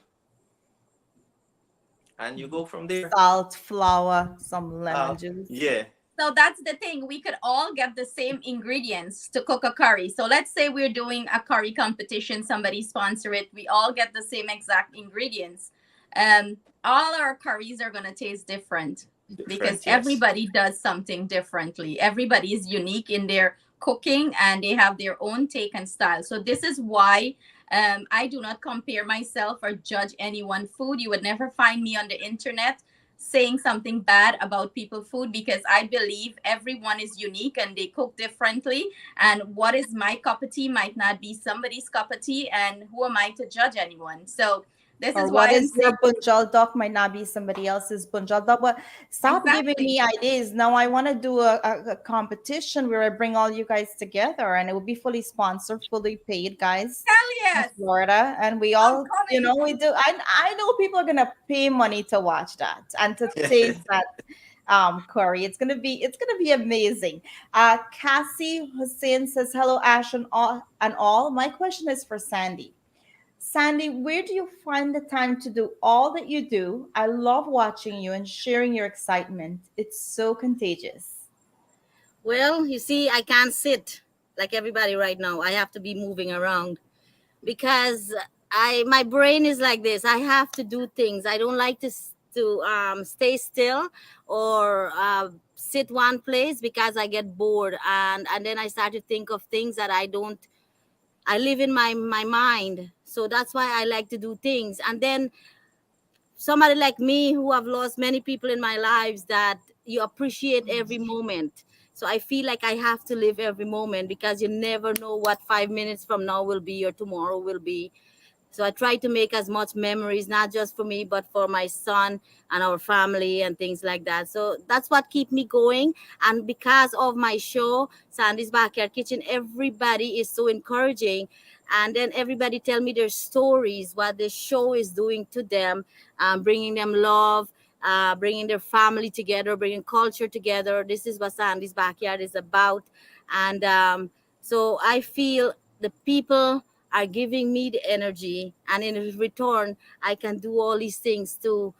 and you go from there. Salt, flour, some lemon juice. Yeah. So that's the thing. We could all get the same ingredients to cook a curry. So let's say we're doing a curry competition, somebody sponsor it. We all get the same exact ingredients. All our curries are going to taste different because Yes. everybody does something differently. Everybody is unique in their cooking and they have their own take and style. So this is why I do not compare myself or judge anyone food. You would never find me on the internet saying something bad about people food because I believe everyone is unique and they cook differently, and what is my cup of tea might not be somebody's cup of tea, and who am I to judge anyone? So this Or is what why I'm is saying your bunjal duck might not be somebody else's bunjal duck. But stop giving exactly. me ideas. Now I want to do a competition where I bring all you guys together and it will be fully sponsored, fully paid, guys, Hell in yes, Florida. And we I'm all, coming. we do. I know people are gonna pay money to watch that and to taste that curry. It's gonna be amazing. Cassie Hussein says hello, Ash and all. My question is for Sandy. Sandy, where do you find the time to do all that you do? I love watching you and sharing your excitement. It's so contagious. Well, you see, I can't sit like everybody right now. I have to be moving around because my brain is like this. I have to do things. I don't like to stay still or sit one place because I get bored, and then I start to think of things that I don't. I live in my mind, so that's why I like to do things. And then somebody like me who have lost many people in my lives, that you appreciate every moment. So I feel like I have to live every moment because you never know what 5 minutes from now will be or tomorrow will be. So I try to make as much memories, not just for me, but for my son and our family and things like that. So that's what keep me going. And because of my show, Sandy's Backyard Kitchen, everybody is so encouraging. And then everybody tell me their stories, what the show is doing to them, bringing them love, bringing their family together, bringing culture together. This is what Sandy's Backyard is about. And so I feel the people are giving me the energy, and in return I can do all these things to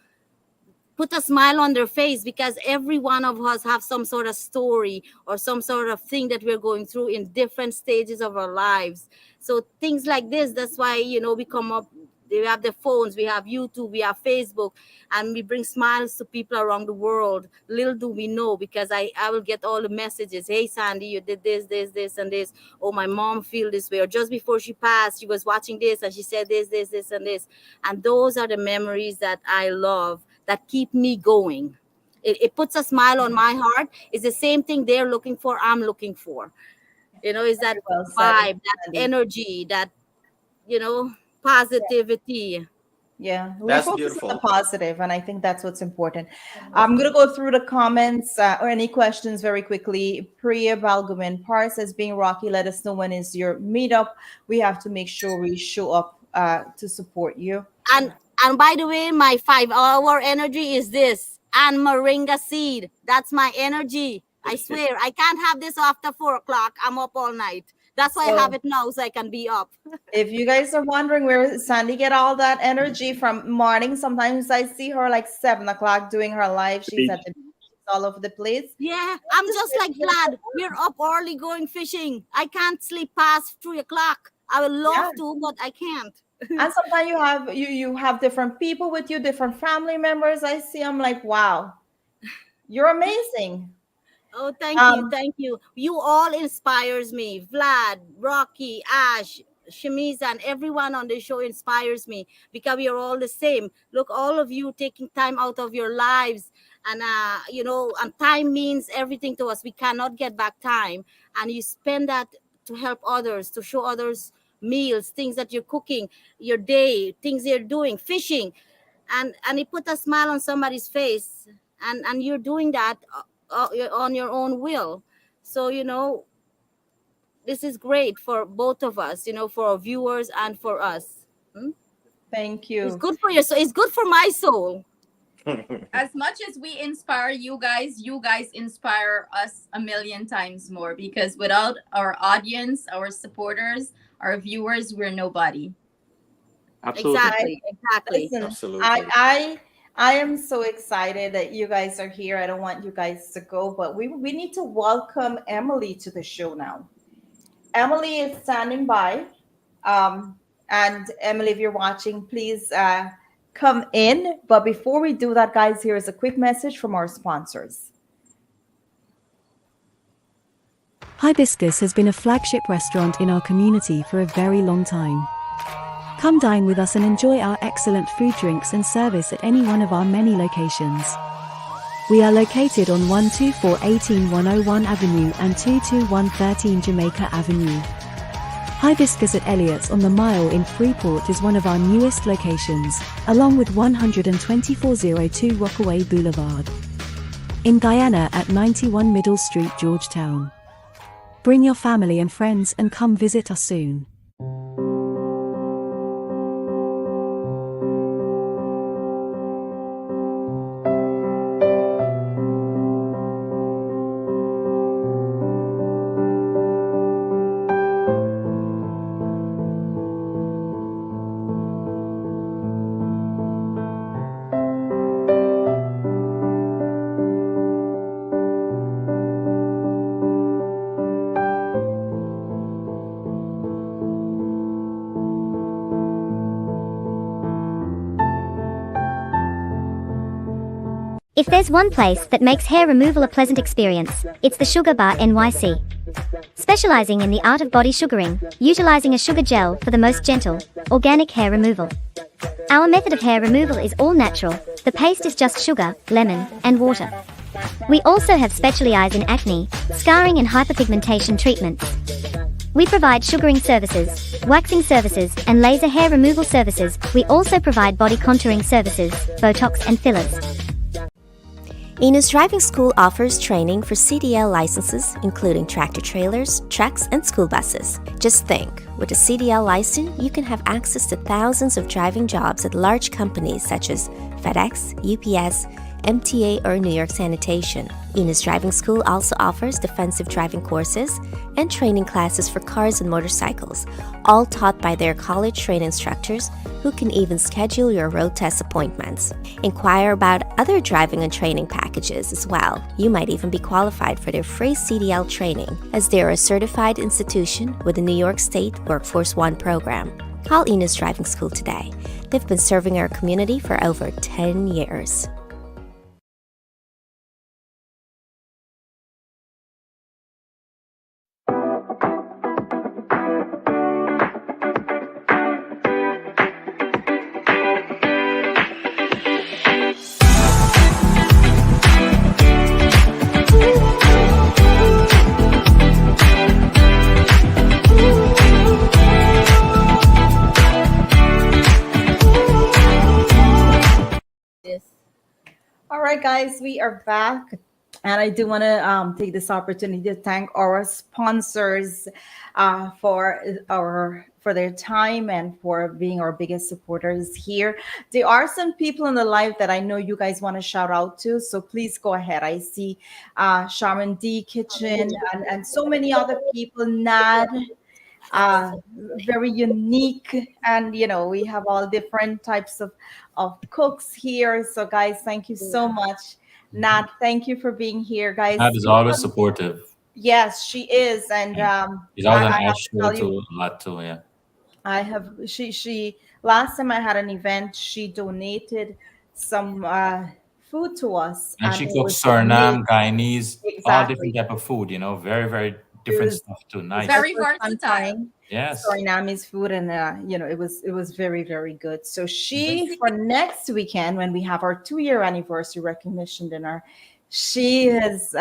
put a smile on their face, because every one of us have some sort of story or some sort of thing that we're going through in different stages of our lives. So things like this, that's why we come up, we have the phones, we have YouTube, we have Facebook, and we bring smiles to people around the world. Little do we know, because I will get all the messages. Hey Sandy, you did this and this. Oh, my mom feel this way, or just before she passed she was watching this and she said this and this. And those are the memories that I love, that keep me going. It puts a smile on my heart. It's the same thing they're looking for, I'm looking for. Is that Very well said, vibe, that Sandy. energy, that you know positivity. Yeah, we That's focus on the beautiful. positive, and I think that's what's important. I'm going to go through the comments or any questions very quickly. Priya Balgumin Par says, being Rocky, let us know when is your meetup. We have to make sure we show up to support you. And and by the way, my 5 hour energy is this and moringa seed. That's my energy. I swear, I can't have this after 4 o'clock. I'm up all night. That's why I have So it now, so I can be up. if you guys are wondering where Sandy get all that energy from morning, sometimes I see her like 7 o'clock doing her live. She's at the beach, all over the place. Yeah, I'm just like Vlad. We're up early going fishing. I can't sleep past 3 o'clock. I would Yeah. love to, but I can't. And sometimes you have different people with you, different family members. I see. I'm like, wow, you're amazing. Oh, thank you, Um, thank you. You all inspires me. Vlad, Rocky, Ash, Shameeza, and everyone on the show inspires me because we are all the same. Look, all of you taking time out of your lives, and and time means everything to us. We cannot get back time, and you spend that to help others, to show others meals, things that you're cooking, your day, things you're doing, fishing, and it put a smile on somebody's face, and you're doing that on your own will. So this is great for both of us, for our viewers and for us. Thank It's you. good for your soul. It's good for my soul. As much as we inspire you guys inspire us a million times more, because without our audience, our supporters, our viewers, we're nobody. Absolutely. Exactly. Listen, Absolutely. I am so excited that you guys are here. I don't want you guys to go, but we need to welcome Emily to the show now. Emily is standing by. And Emily, if you're watching, please come in. But before we do that, guys, here is a quick message from our sponsors. Hibiscus has been a flagship restaurant in our community for a very long time. Come dine with us and enjoy our excellent food, drinks and service at any one of our many locations. We are located on 12418 Avenue and 22113 Jamaica Avenue. Hibiscus at Elliott's on the Mile in Freeport is one of our newest locations, along with 12402 Rockaway Boulevard. In Guyana at 91 Middle Street, Georgetown. Bring your family and friends and come visit us soon. If there's one place that makes hair removal a pleasant experience, it's the Sugar Bar NYC. Specializing in the art of body sugaring, utilizing a sugar gel for the most gentle, organic hair removal. Our method of hair removal is all natural. The paste is just sugar, lemon, and water. We also have specialized in acne, scarring and hyperpigmentation treatments. We provide sugaring services, waxing services, and laser hair removal services. We also provide body contouring services, Botox and fillers. Enos Driving School offers training for CDL licenses, including tractor trailers, trucks, and school buses. Just think, with a CDL license, you can have access to thousands of driving jobs at large companies such as FedEx, UPS, MTA, or New York Sanitation. Enos Driving School also offers defensive driving courses and training classes for cars and motorcycles, all taught by their college-trained instructors who can even schedule your road test appointments. Inquire about other driving and training packages as well. You might even be qualified for their free CDL training, as they are a certified institution with the New York State Workforce One program. Call Enos Driving School today. They've been serving our community for over 10 years. guys, we are back. And I do want to take this opportunity to thank our sponsors for their time and for being our biggest supporters here. There are some people in the live that I know you guys want to shout out to, so please go ahead. I see Sharon D Kitchen and so many other people. Nad, uh, very unique, and we have all different types of cooks here. So guys, thank you so much. Nat, thank you for being here, Matt guys. is always supportive. Yes, she is, and Yeah. He's I always on have Ash to show tell you, too a lot too. Yeah. I have she last time I had an event, she donated some food to us, And and she it was cooks amazing. Suriname, Guyanese, all different Exactly. type of food. Very very It different was stuff too. it was my Nice. Very first time versatile. trying Yes. Surinamese food, and it was very, very good. So she, for next weekend when we have our 2-year anniversary recognition dinner, she has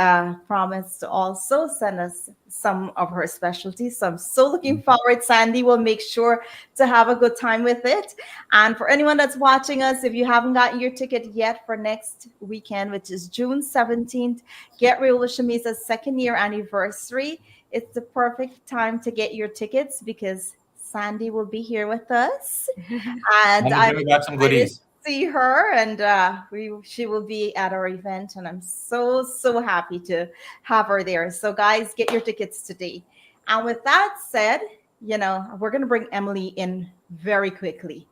promised to also send us some of her specialties. So I'm so looking forward. Sandy will make sure to have a good time with it. And for anyone that's watching us, if you haven't gotten your ticket yet for next weekend, which is June 17th, Get Real with Shameeza's 2nd-year anniversary. It's the perfect time to get your tickets because Sandy will be here with us, and And I'm give me back some excited to goodies. see her. And she will be at our event, and I'm so happy to have her there. So, guys, get your tickets today. And with that said, we're gonna bring Emily in very quickly.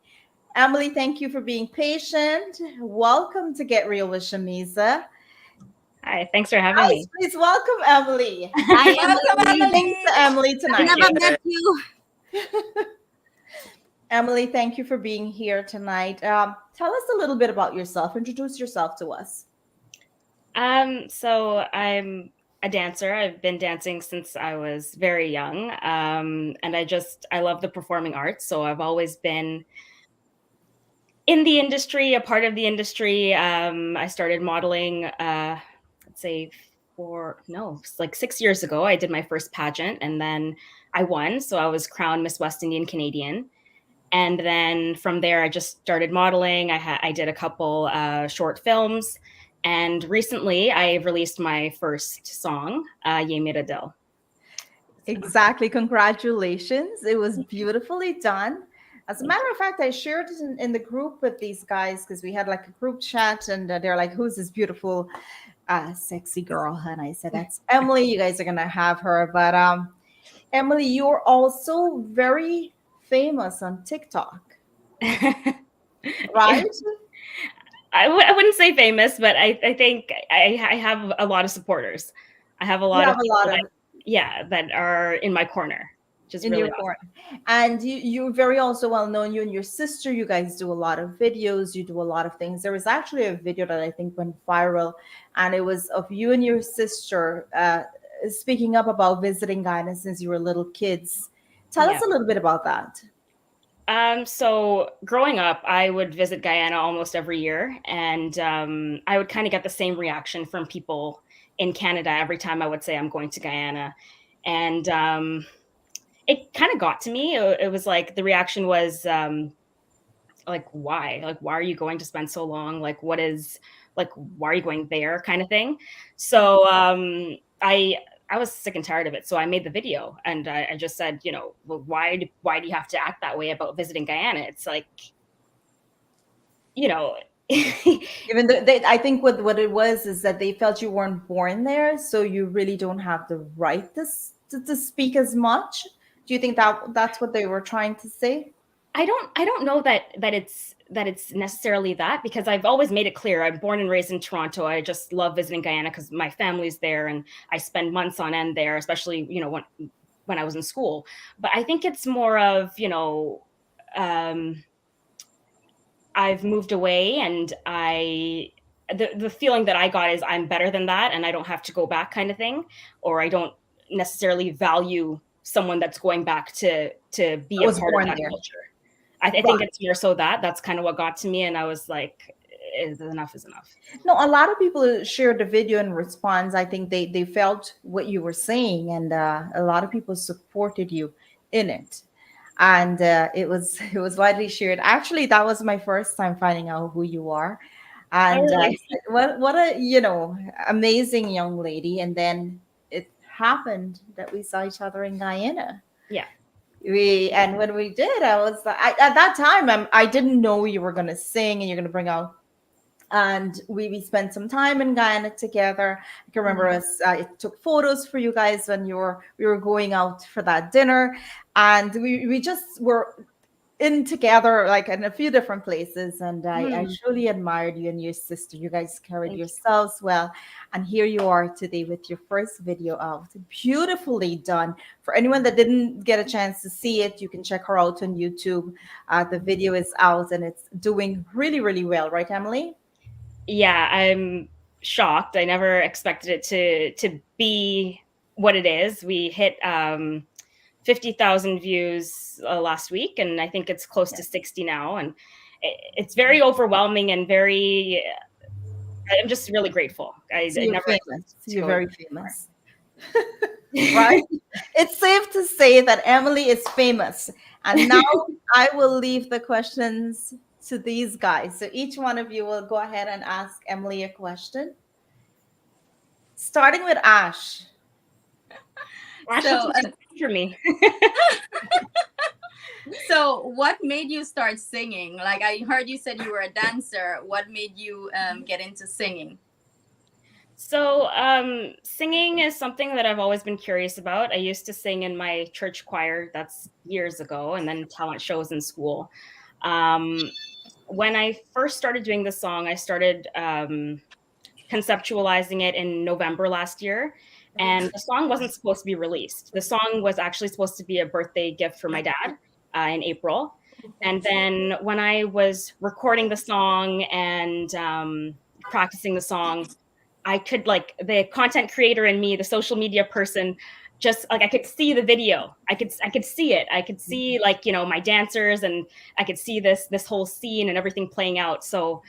Emily, thank you for being patient. Welcome to Get Real with Shamiza. Hi, thanks for having Guys, me. please welcome Emily. Hi, Welcome, Emily. Thanks Emily. to Emily I tonight. never Yeah. met you. Emily, thank you for being here tonight. Tell us a little bit about yourself. Introduce yourself to us. So I'm a dancer. I've been dancing since I was very young. And I love the performing arts. So I've always been in the industry, a part of the industry. I started modeling, let's say it's like 6 years ago. I did my first pageant and then I won. So I was crowned Miss West Indian Canadian. And then from there, I just started modeling. I did a couple short films, and recently I released my first song, "Ye Mera Dil." So, Exactly. Congratulations. It was beautifully done. As a thank matter you. of fact, I shared it in the group with these guys because we had like a group chat, and they're like, "Who's this beautiful, sexy girl?" And I said, "That's Emily. You guys are gonna have her." But Emily, you're also very famous on TikTok, right? I wouldn't say famous, but I think I have a lot of supporters. I have a You lot have of a people lot of yeah, that are in my corner, which is in really your awesome. corner. And you're very also well known. You and your sister, you guys do a lot of videos, you do a lot of things. There was actually a video that I think went viral, and it was of you and your sister speaking up about visiting Guyana since you were little kids. Tell us Yeah. a little bit about that. So growing up, I would visit Guyana almost every year, and I would kind of get the same reaction from people in Canada every time I would say I'm going to Guyana, and it kind of got to me. It was like the reaction was like, why? Like, why are you going to spend so long? Like, why are you going there? Kind of thing. So I was sick and tired of it. So I made the video and I just said, well, why do you have to act that way about visiting Guyana? It's like, you know, Even though I think what it was is that they felt you weren't born there, so you really don't have the right to speak as much. Do you think that that's what they were trying to say? I don't know that it's necessarily that, because I've always made it clear I'm born and raised in Toronto. I just love visiting Guyana because my family's there and I spend months on end there, especially when I was in school. But I think it's more of um, I've moved away, and the feeling that I got is I'm better than that and I don't have to go back, kind of thing, or I don't necessarily value someone that's going back to be I a was part of born that there. culture. I think it's more so that's kind of what got to me, and I was like, enough is enough." No, a lot of people shared the video in response. I think they felt what you were saying, and a lot of people supported you in it, and it was it was widely shared. Actually, that was my first time finding out who you are, And Oh, I really? said, what a, amazing young lady. And then it happened that we saw each other in Guyana. Yeah. And when we did, I was like, at that time, I didn't know you were going to sing and you're going to bring out. And we spent some time in Guyana together. I can remember us. I took photos for you guys when we were going out for that dinner, and we just were in together, like in a few different places. And I truly admired you and your sister. You guys carried Thank you. yourselves well. And here you are today with your first video out. Beautifully done. For anyone that didn't get a chance to see it, you can check her out on YouTube. The video is out and it's doing really, really well. Right, Emily? Yeah, I'm shocked. I never expected it to be what it is. We hit 50,000 views last week, and I think it's close to 60 now. And it's very overwhelming and very. I'm just really grateful. I So you're never famous. expected to You're go. very famous. Right? It's safe to say that Emily is famous. And now I will leave the questions to these guys. So each one of you will go ahead and ask Emily a question. Starting with Ash. Ash So, looks good for me. so what made you start singing? Like I heard you said you were a dancer. What made you get into singing? So, singing is something that I've always been curious about. I used to sing in my church choir, that's years ago, and then talent shows in school. Um, when I first started doing the song, I started conceptualizing it in November last year, and the song wasn't supposed to be released. The song was actually supposed to be a birthday gift for my dad in April. And then when I was recording the song and practicing the song, I could like the content creator in me, the social media person, just like I could see the video. I could see it. I could see like, my dancers, and I could see this whole scene and everything playing out. So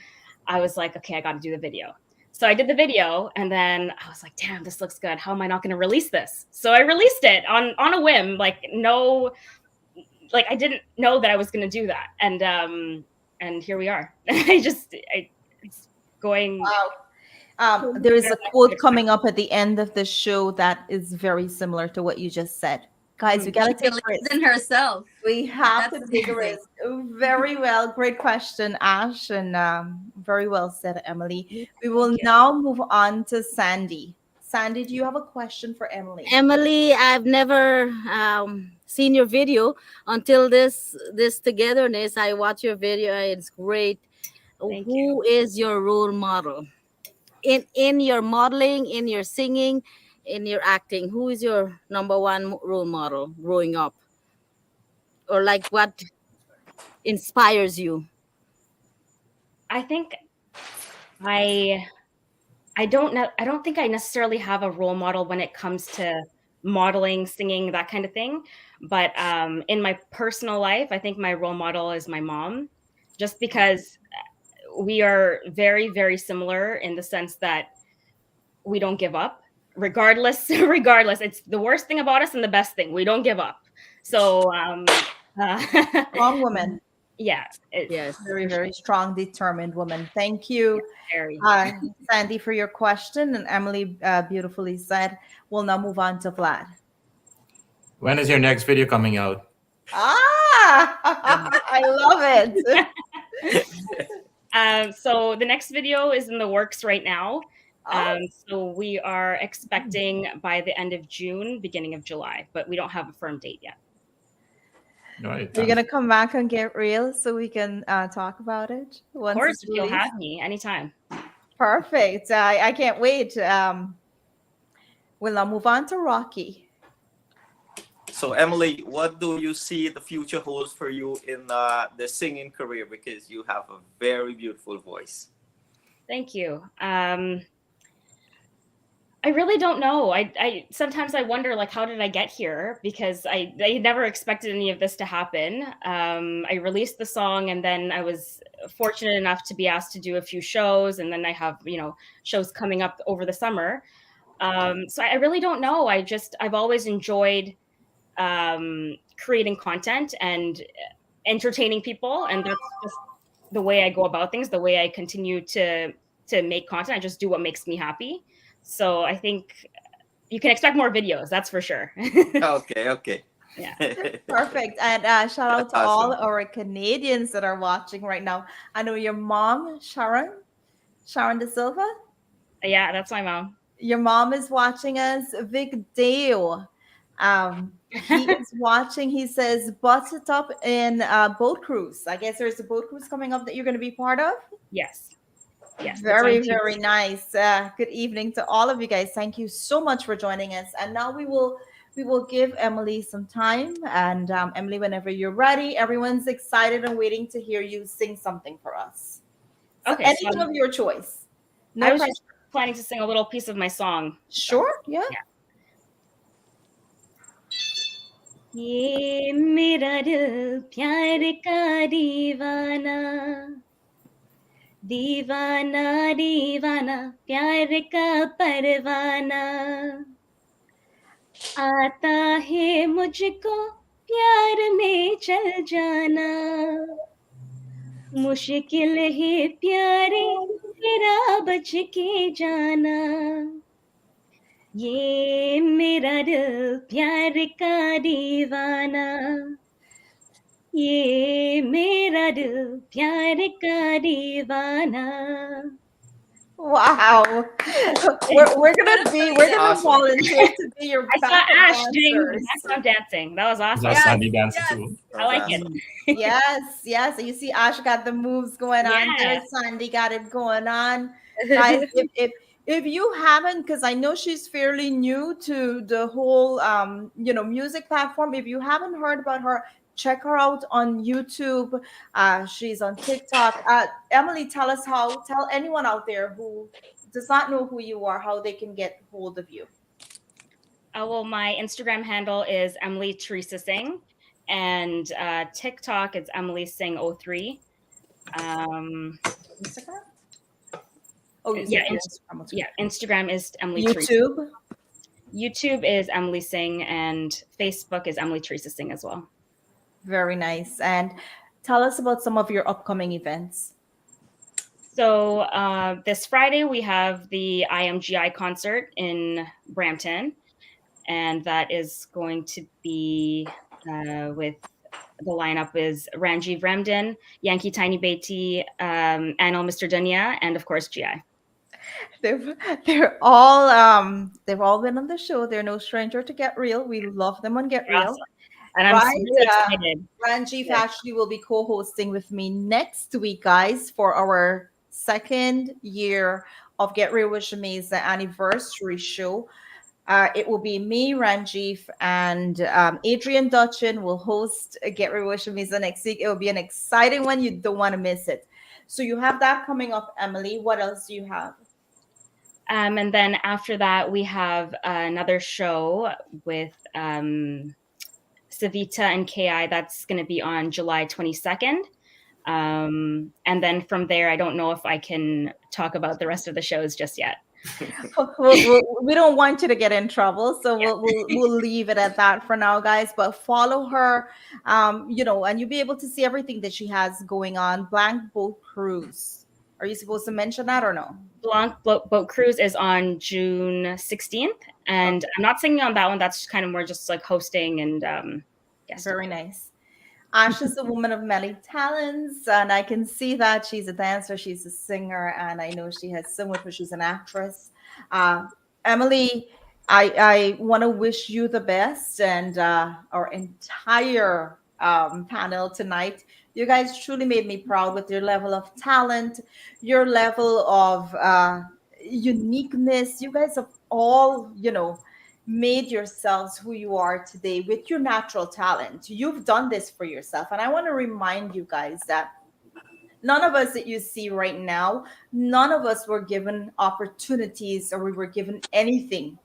I was like, okay, I got to do the video. So I did the video, and then I was like, damn, this looks good. How am I not going to release this? So I released it on a whim, like I didn't know that I was going to do that. And here we are. It's going. Wow. There is a quote coming up at the end of the show that is very similar to what you just said. Guys, we got to She take believes risks. in herself. We have That's to take a amazing. risk. Very well. Great question, Ash. And very well said, Emily. We will now move on to Sandy. Sandy, do you have a question for Emily? Emily, I've never seen your video until this togetherness. I watch your video. It's great. Thank Who is your role model in your modeling, in your singing, in your acting? Who is your number one role model growing up, or like what inspires you? I think I don't know. I don't think I necessarily have a role model when it comes to modeling, singing, that kind of thing. But in my personal life, I think my role model is my mom, just because we are very, very similar in the sense that we don't give up, regardless. Regardless, it's the worst thing about us and the best thing. We don't give up. So, Strong woman. yeah, Yes. Very, very strong, determined woman. Thank you, very. Sandy, for your question. And Emily beautifully said, we'll now move on to Vlad. When is your next video coming out? I love it. So the next video is in the works right now. So we are expecting by the end of June, beginning of July, but we don't have a firm date yet. Right. You're going to come back and get real so we can talk about it once Of course, it's you'll released? have me anytime. Perfect. I can't wait. We'll now move on to Rocky. So Emily, what do you see the future holds for you in the singing career? Because you have a very beautiful voice. Thank you. I really don't know. I sometimes I wonder, like, how did I get here? Because I never expected any of this to happen. I released the song, and then I was fortunate enough to be asked to do a few shows, and then I have shows coming up over the summer. So I really don't know. I've always enjoyed creating content and entertaining people, and the way I go about things, the way I continue to make content. I just do what makes me happy. So I think you can expect more videos. That's for sure. Okay, okay. Yeah. Perfect. And shout out That's to all awesome. our Canadians that are watching right now. I know your mom, Sharon De Silva. Yeah, that's my mom. Your mom is watching us. Vic Dale. He is watching. He says, butts it up in boat cruise. I guess there's a boat cruise coming up that you're going to be part of. Yes. Yes, it's on Very, very Tuesday. nice. Good evening to all of you guys. Thank you so much for joining us. And now we will give Emily some time. And Emily, whenever you're ready, everyone's excited and waiting to hear you sing something for us. So Okay, so anything of your choice. I No was pressure. just planning to sing a little piece of my song. Sure. Yeah. ये मेरा दिल प्यार का दीवाना दीवाना दीवाना प्यार का परवाना आता है मुझको प्यार में चल जाना मुश्किल है प्यारे तेरा बच के जाना ये मेरा दिल प्यार का दीवाना ये मेरा दिल प्यार का दीवाना. Wow. We're gonna Awesome. volunteer to be your I saw backup Ash doing dancers. background dancing. That was awesome. That's Yes, Sandy dancing yes. too. I like it. Awesome. Yes. You see, Ash got the moves going on Yeah. there. Sandy got it going on. Guys, if you haven't, because I know she's fairly new to the whole music platform. If you haven't heard about her, check her out on YouTube. She's on TikTok. Emily, tell anyone out there who does not know who you are how they can get hold of you. Well, my Instagram handle is Emily Teresa Singh, and TikTok is Emily Singh 03. Instagram? Oh, you Yeah, said Instagram. yeah. Instagram is Emily Teresa. YouTube. YouTube is Emily Singh, and Facebook is Emily Teresa Singh as well. Very nice. And tell us about some of your upcoming events. So this Friday we have the IMGI concert in Brampton, and that is going to be with the lineup is Ranjiv Ramden, Yankee Tiny Beatty, Anil Mr. Dunya, and of course GI. They're all been on the show. They're no stranger to Get Real. We love them on Get Real. Awesome. And I'm Right. really excited. Ranjiv actually will be co-hosting with me next week, guys, for our second year of Get Real with Shameeza anniversary show. It will be me, Ranjiv, and Adrian Dutchin will host Get Real with Shameeza next week. It will be an exciting one. You don't want to miss it. So you have that coming up, Emily. What else do you have? And then after that, we have another show with Savita and KI. That's going to be on July 22nd. And then from there, I don't know if I can talk about the rest of the shows just yet. We don't want you to get in trouble, so we'll leave it at that for now, guys. But follow her, and you'll be able to see everything that she has going on. Blank Boat Cruise. Are you supposed to mention that or no? Blanc Boat Cruise is on June 16th, and I'm not singing on that one. That's kind of more just like hosting and Very nice. Ash is a woman of many talents, and I can see that she's a dancer, she's a singer, and I know she has so much, but she's an actress. Emily, I want to wish you the best, and our entire panel tonight. You guys truly made me proud with your level of talent, your level of uniqueness. You guys have all, made yourselves who you are today with your natural talent. You've done this for yourself. And I want to remind you guys that none of us that you see right now, none of us were given opportunities or we were given anything.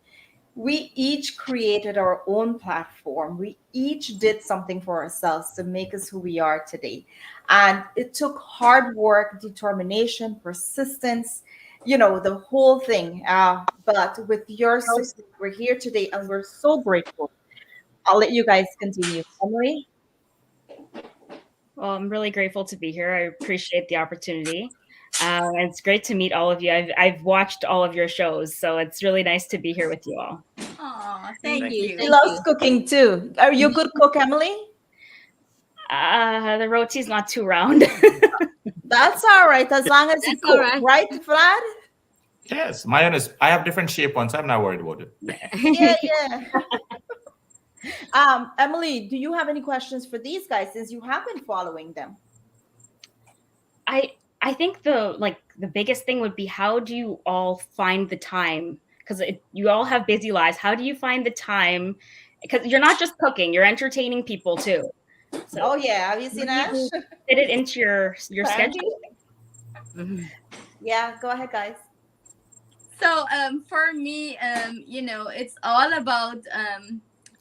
We each created our own platform. We each did something for ourselves to make us who we are today. And it took hard work, determination, persistence, the whole thing. But with your support, we're here today and we're so grateful. I'll let you guys continue. Emily? Well, I'm really grateful to be here. I appreciate the opportunity. It's great to meet all of you. I've watched all of your shows, so it's really nice to be here with you all. Oh, Thank thank you. He you. Thank loves you. cooking too. Are you a good cook, Emily? The roti's not too round. That's all right, as long as you That's all cook, right. right, Vlad? Yes, my own is. I have different shape ones. I'm not worried about it. Yeah, yeah. Emily, do you have any questions for these guys since you have been following them? I think the biggest thing would be, how do you all find the time? Because you all have busy lives. How do you find the time? Because you're not just cooking, you're entertaining people too. So Oh yeah, have you how seen do you Ash? fit it into your Sandy? schedule? Yeah, go ahead, guys. So for me, it's all about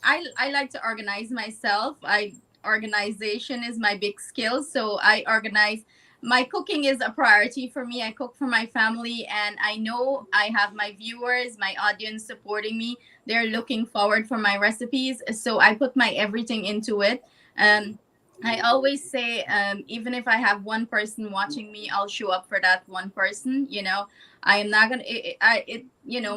I like to organize myself. I Organization is my big skill, so I organize. My cooking is a priority for me. I cook for my family, and I know I have my viewers, my audience supporting me. They're looking forward for my recipes, so I put my everything into it. um I always say, even if I have one person watching me, I'll show up for that one person. I am not gonna.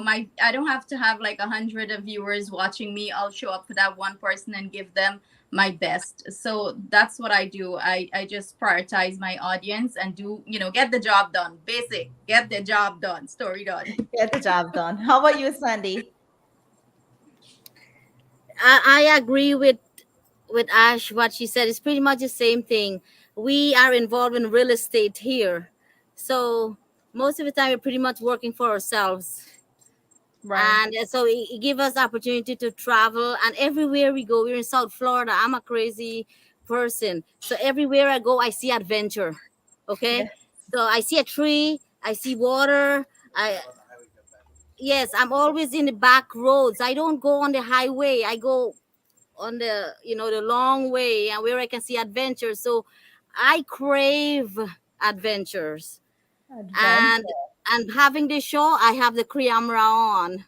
My I don't have to have like 100 of viewers watching me. I'll show up for that one person and give them my best. So that's what I do. I just prioritize my audience and do get the job done. Basic, get the job done. Story done. Get the job done. How about you, Sandy? I agree with Ash. What she said is pretty much the same thing. We are involved in real estate here, so most of the time we're pretty much working for ourselves. Right. And so it gives us opportunity to travel, and everywhere we go, we're in South Florida. I'm a crazy person, so everywhere I go I see adventure. Okay, Yes. so I see a tree, I see water. I Yes, I'm always in the back roads. I don't go on the highway. I go on the long way, and where I can see adventure. So I crave adventures. Adventure. And having this show, I have the camera on,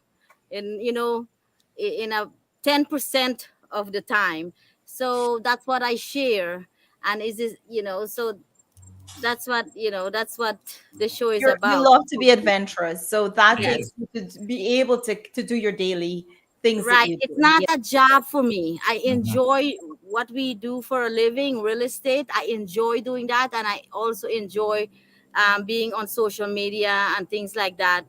and in a 10% of the time. So that's what I share. And is this, so that's what the show is You about. love to be adventurous, so that Yes. takes you to be able to do your daily things that Right. you It's do. not Yeah. a job for me. I Mhm. enjoy what we do for a living, real estate. I enjoy doing that. And I also enjoy being on social media and things like that.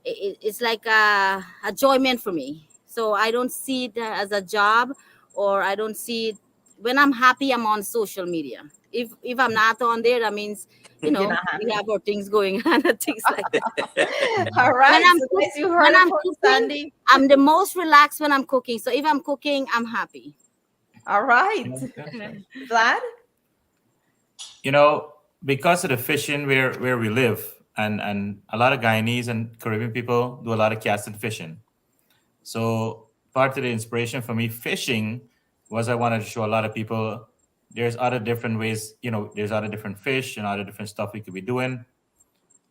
It's like a enjoyment for me. So I don't see it as a job, or I don't see it when I'm happy. I'm on social media. If I'm not on there, that means You're not we happy. have our things going on and things like that. All When right. I'm So cook, guys, you heard when it I'm from cooking, Sandy. I'm the most relaxed when I'm cooking. So if I'm cooking, I'm happy. All right. Yes, yes, yes. Vlad? You know, because of the fishing where we live, and a lot of Guyanese and Caribbean people do a lot of casting fishing. So part of the inspiration for me fishing was I wanted to show a lot of people there's other different ways, there's other different fish and other different stuff we could be doing.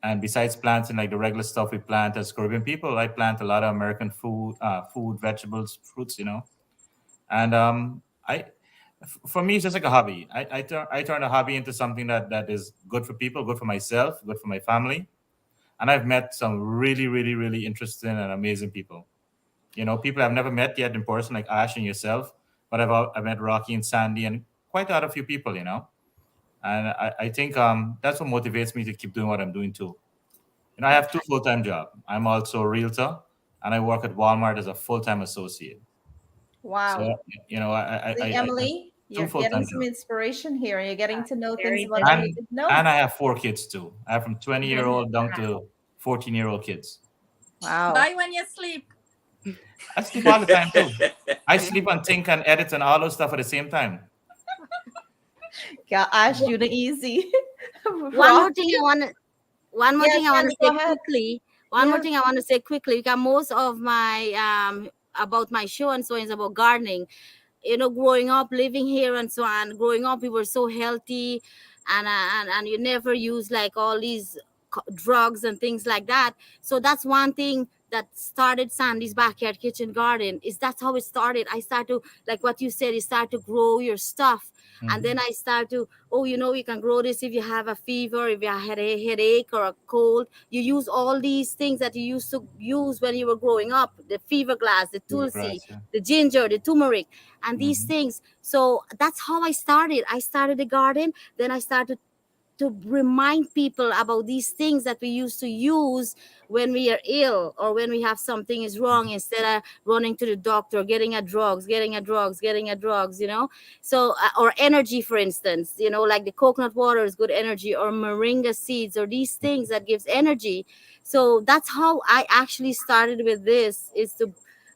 And besides planting like the regular stuff we plant as Caribbean people, I plant a lot of American food, vegetables, fruits, And for me, it's just like a hobby. I turn a hobby into something that is good for people, good for myself, good for my family. And I've met some really, really, really interesting and amazing people. People I've never met yet in person, like Ash and yourself. But I've met Rocky and Sandy and quite a few people. And I think that's what motivates me to keep doing what I'm doing too. I have two full-time jobs. I'm also a realtor, and I work at Walmart as a full-time associate. So Wow. See, I have Emily, two you're full-time getting some jobs. inspiration here. You're getting to know things Very about them you busy. And didn't know. and I have four kids too. I have from 20-year-old down to 14-year-old kids. Wow. Bye when you sleep. I sleep all the time too. I sleep and think and edit and all those stuff at the same time. Yeah, Ash, you the easy. One Rock. more thing I want to one more Yes, thing I want Sandy, to say go ahead. quickly. One more Yeah. thing I want to say quickly, because most of my about my show and so on is about gardening. Growing up, living here and so on. Growing up, we were so healthy, and you never use like all these drugs and things like that. So that's one thing that started Sandy's backyard kitchen garden. Is That's how it started. I start to, like what you said, you start to grow your stuff. And then I start to, oh, you can grow this if you have a fever, if you had a headache or a cold. You use all these things that you used to use when you were growing up: the fever glass, the tulsi, Grass, yeah. the ginger, the turmeric, and these things. So that's how I started. I started a garden. Then I started to remind people about these things that we used to use when we are ill or when we have something is wrong, instead of running to the doctor, getting a drugs, so or energy, for instance, like the coconut water is good energy, or moringa seeds, or these things that gives energy. So that's how I actually started with this, is to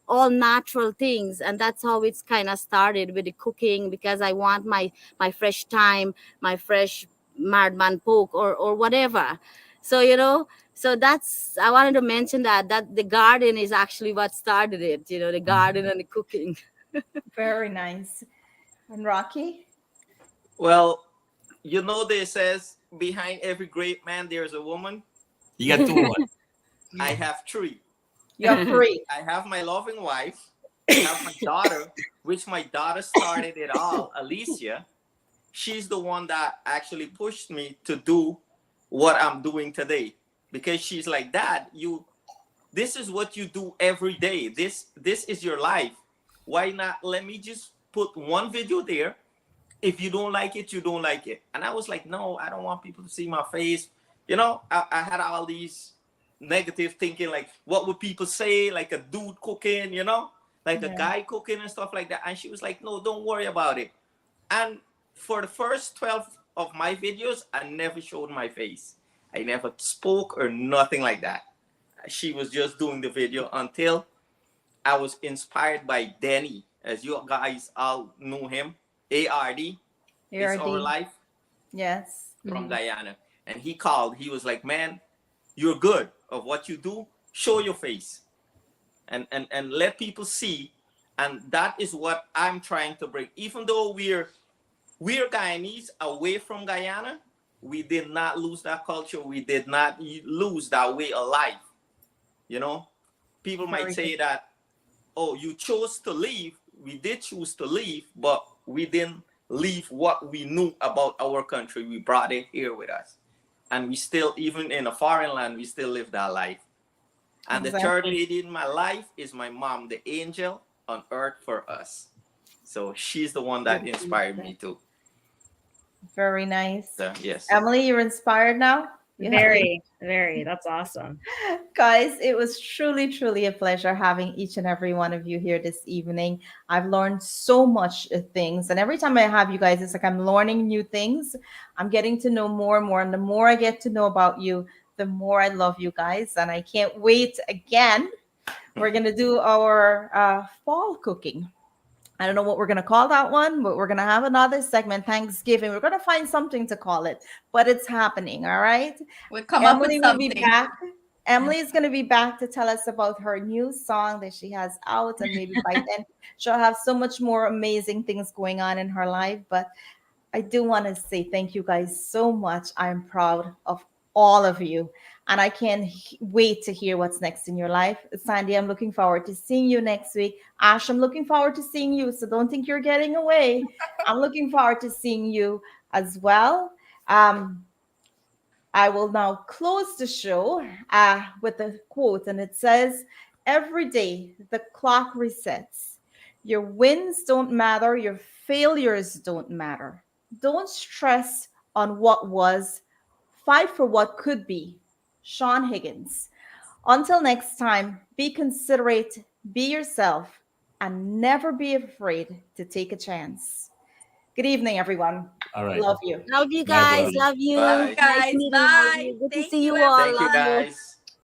all natural things. And that's how it's kind of started with the cooking, because I want my fresh thyme, my fresh Mardman poke, or whatever. So so that's, I wanted to mention that the garden is actually what started it, the garden and the cooking. Very nice. And Rocky? Well, they says behind every great man there's a woman. You got two women. I have three. You have three. I have my loving wife. I have my daughter, which my daughter started it all, Alicia. She's the one that actually pushed me to do what I'm doing today, because she's like, Dad, this is what you do every day. This is your life. Why not let me just put one video there? If you don't like it, you don't like it. And I was like, no, I don't want people to see my face. I had all these negative thinking, like, what would people say? Like a dude cooking, like a guy cooking and stuff like that. And she was like, no, don't worry about it. And for the first 12 of my videos, I never showed my face. I never spoke or nothing like that. She was just doing the video until I was inspired by Danny, as you guys all knew him. ARD, It's Our Life. Yes. From Guyana. And he called. He was like, man, you're good of what you do. Show your face and let people see. And that is what I'm trying to bring. Even though we're Guyanese away from Guyana, we did not lose that culture. We did not lose that way of life. People might say that, oh, you chose to leave. We did choose to leave, but we didn't leave what we knew about our country. We brought it here with us. And we still, even in a foreign land, we still live that life. And the third lady in my life is my mom, the angel on earth for us. So she's the one that inspired me too. Very nice. Yes. Emily, you're inspired now? Very. That's awesome. Guys, it was truly, truly a pleasure having each and every one of you here this evening. I've learned so much things. And every time I have you guys, it's like I'm learning new things. I'm getting to know more and more. And the more I get to know about you, the more I love you guys. And I can't wait again. We're going to do our fall cooking. I don't know what we're going to call that one, but we're going to have another segment, Thanksgiving. We're going to find something to call it, but it's happening. All right. We'll come up with Emily will be something. back. Emily is going to be back to tell us about her new song that she has out. And maybe by then she'll have so much more amazing things going on in her life. But I do want to say thank you guys so much. I'm proud of all of you. And I can't wait to hear what's next in your life. Sandy, I'm looking forward to seeing you next week. Ash, I'm looking forward to seeing you. So don't think you're getting away. I'm looking forward to seeing you as well. I will now close the show with a quote, and it says, every day the clock resets. Your wins don't matter, your failures don't matter. Don't stress on what was, fight for what could be. Sean Higgins. Until next time, be considerate, be yourself, and never be afraid to take a chance. Good evening, everyone. All right. Love you. Love you guys. Love you. Bye. Nice meeting all of you. Good to see you all. Thank you, guys.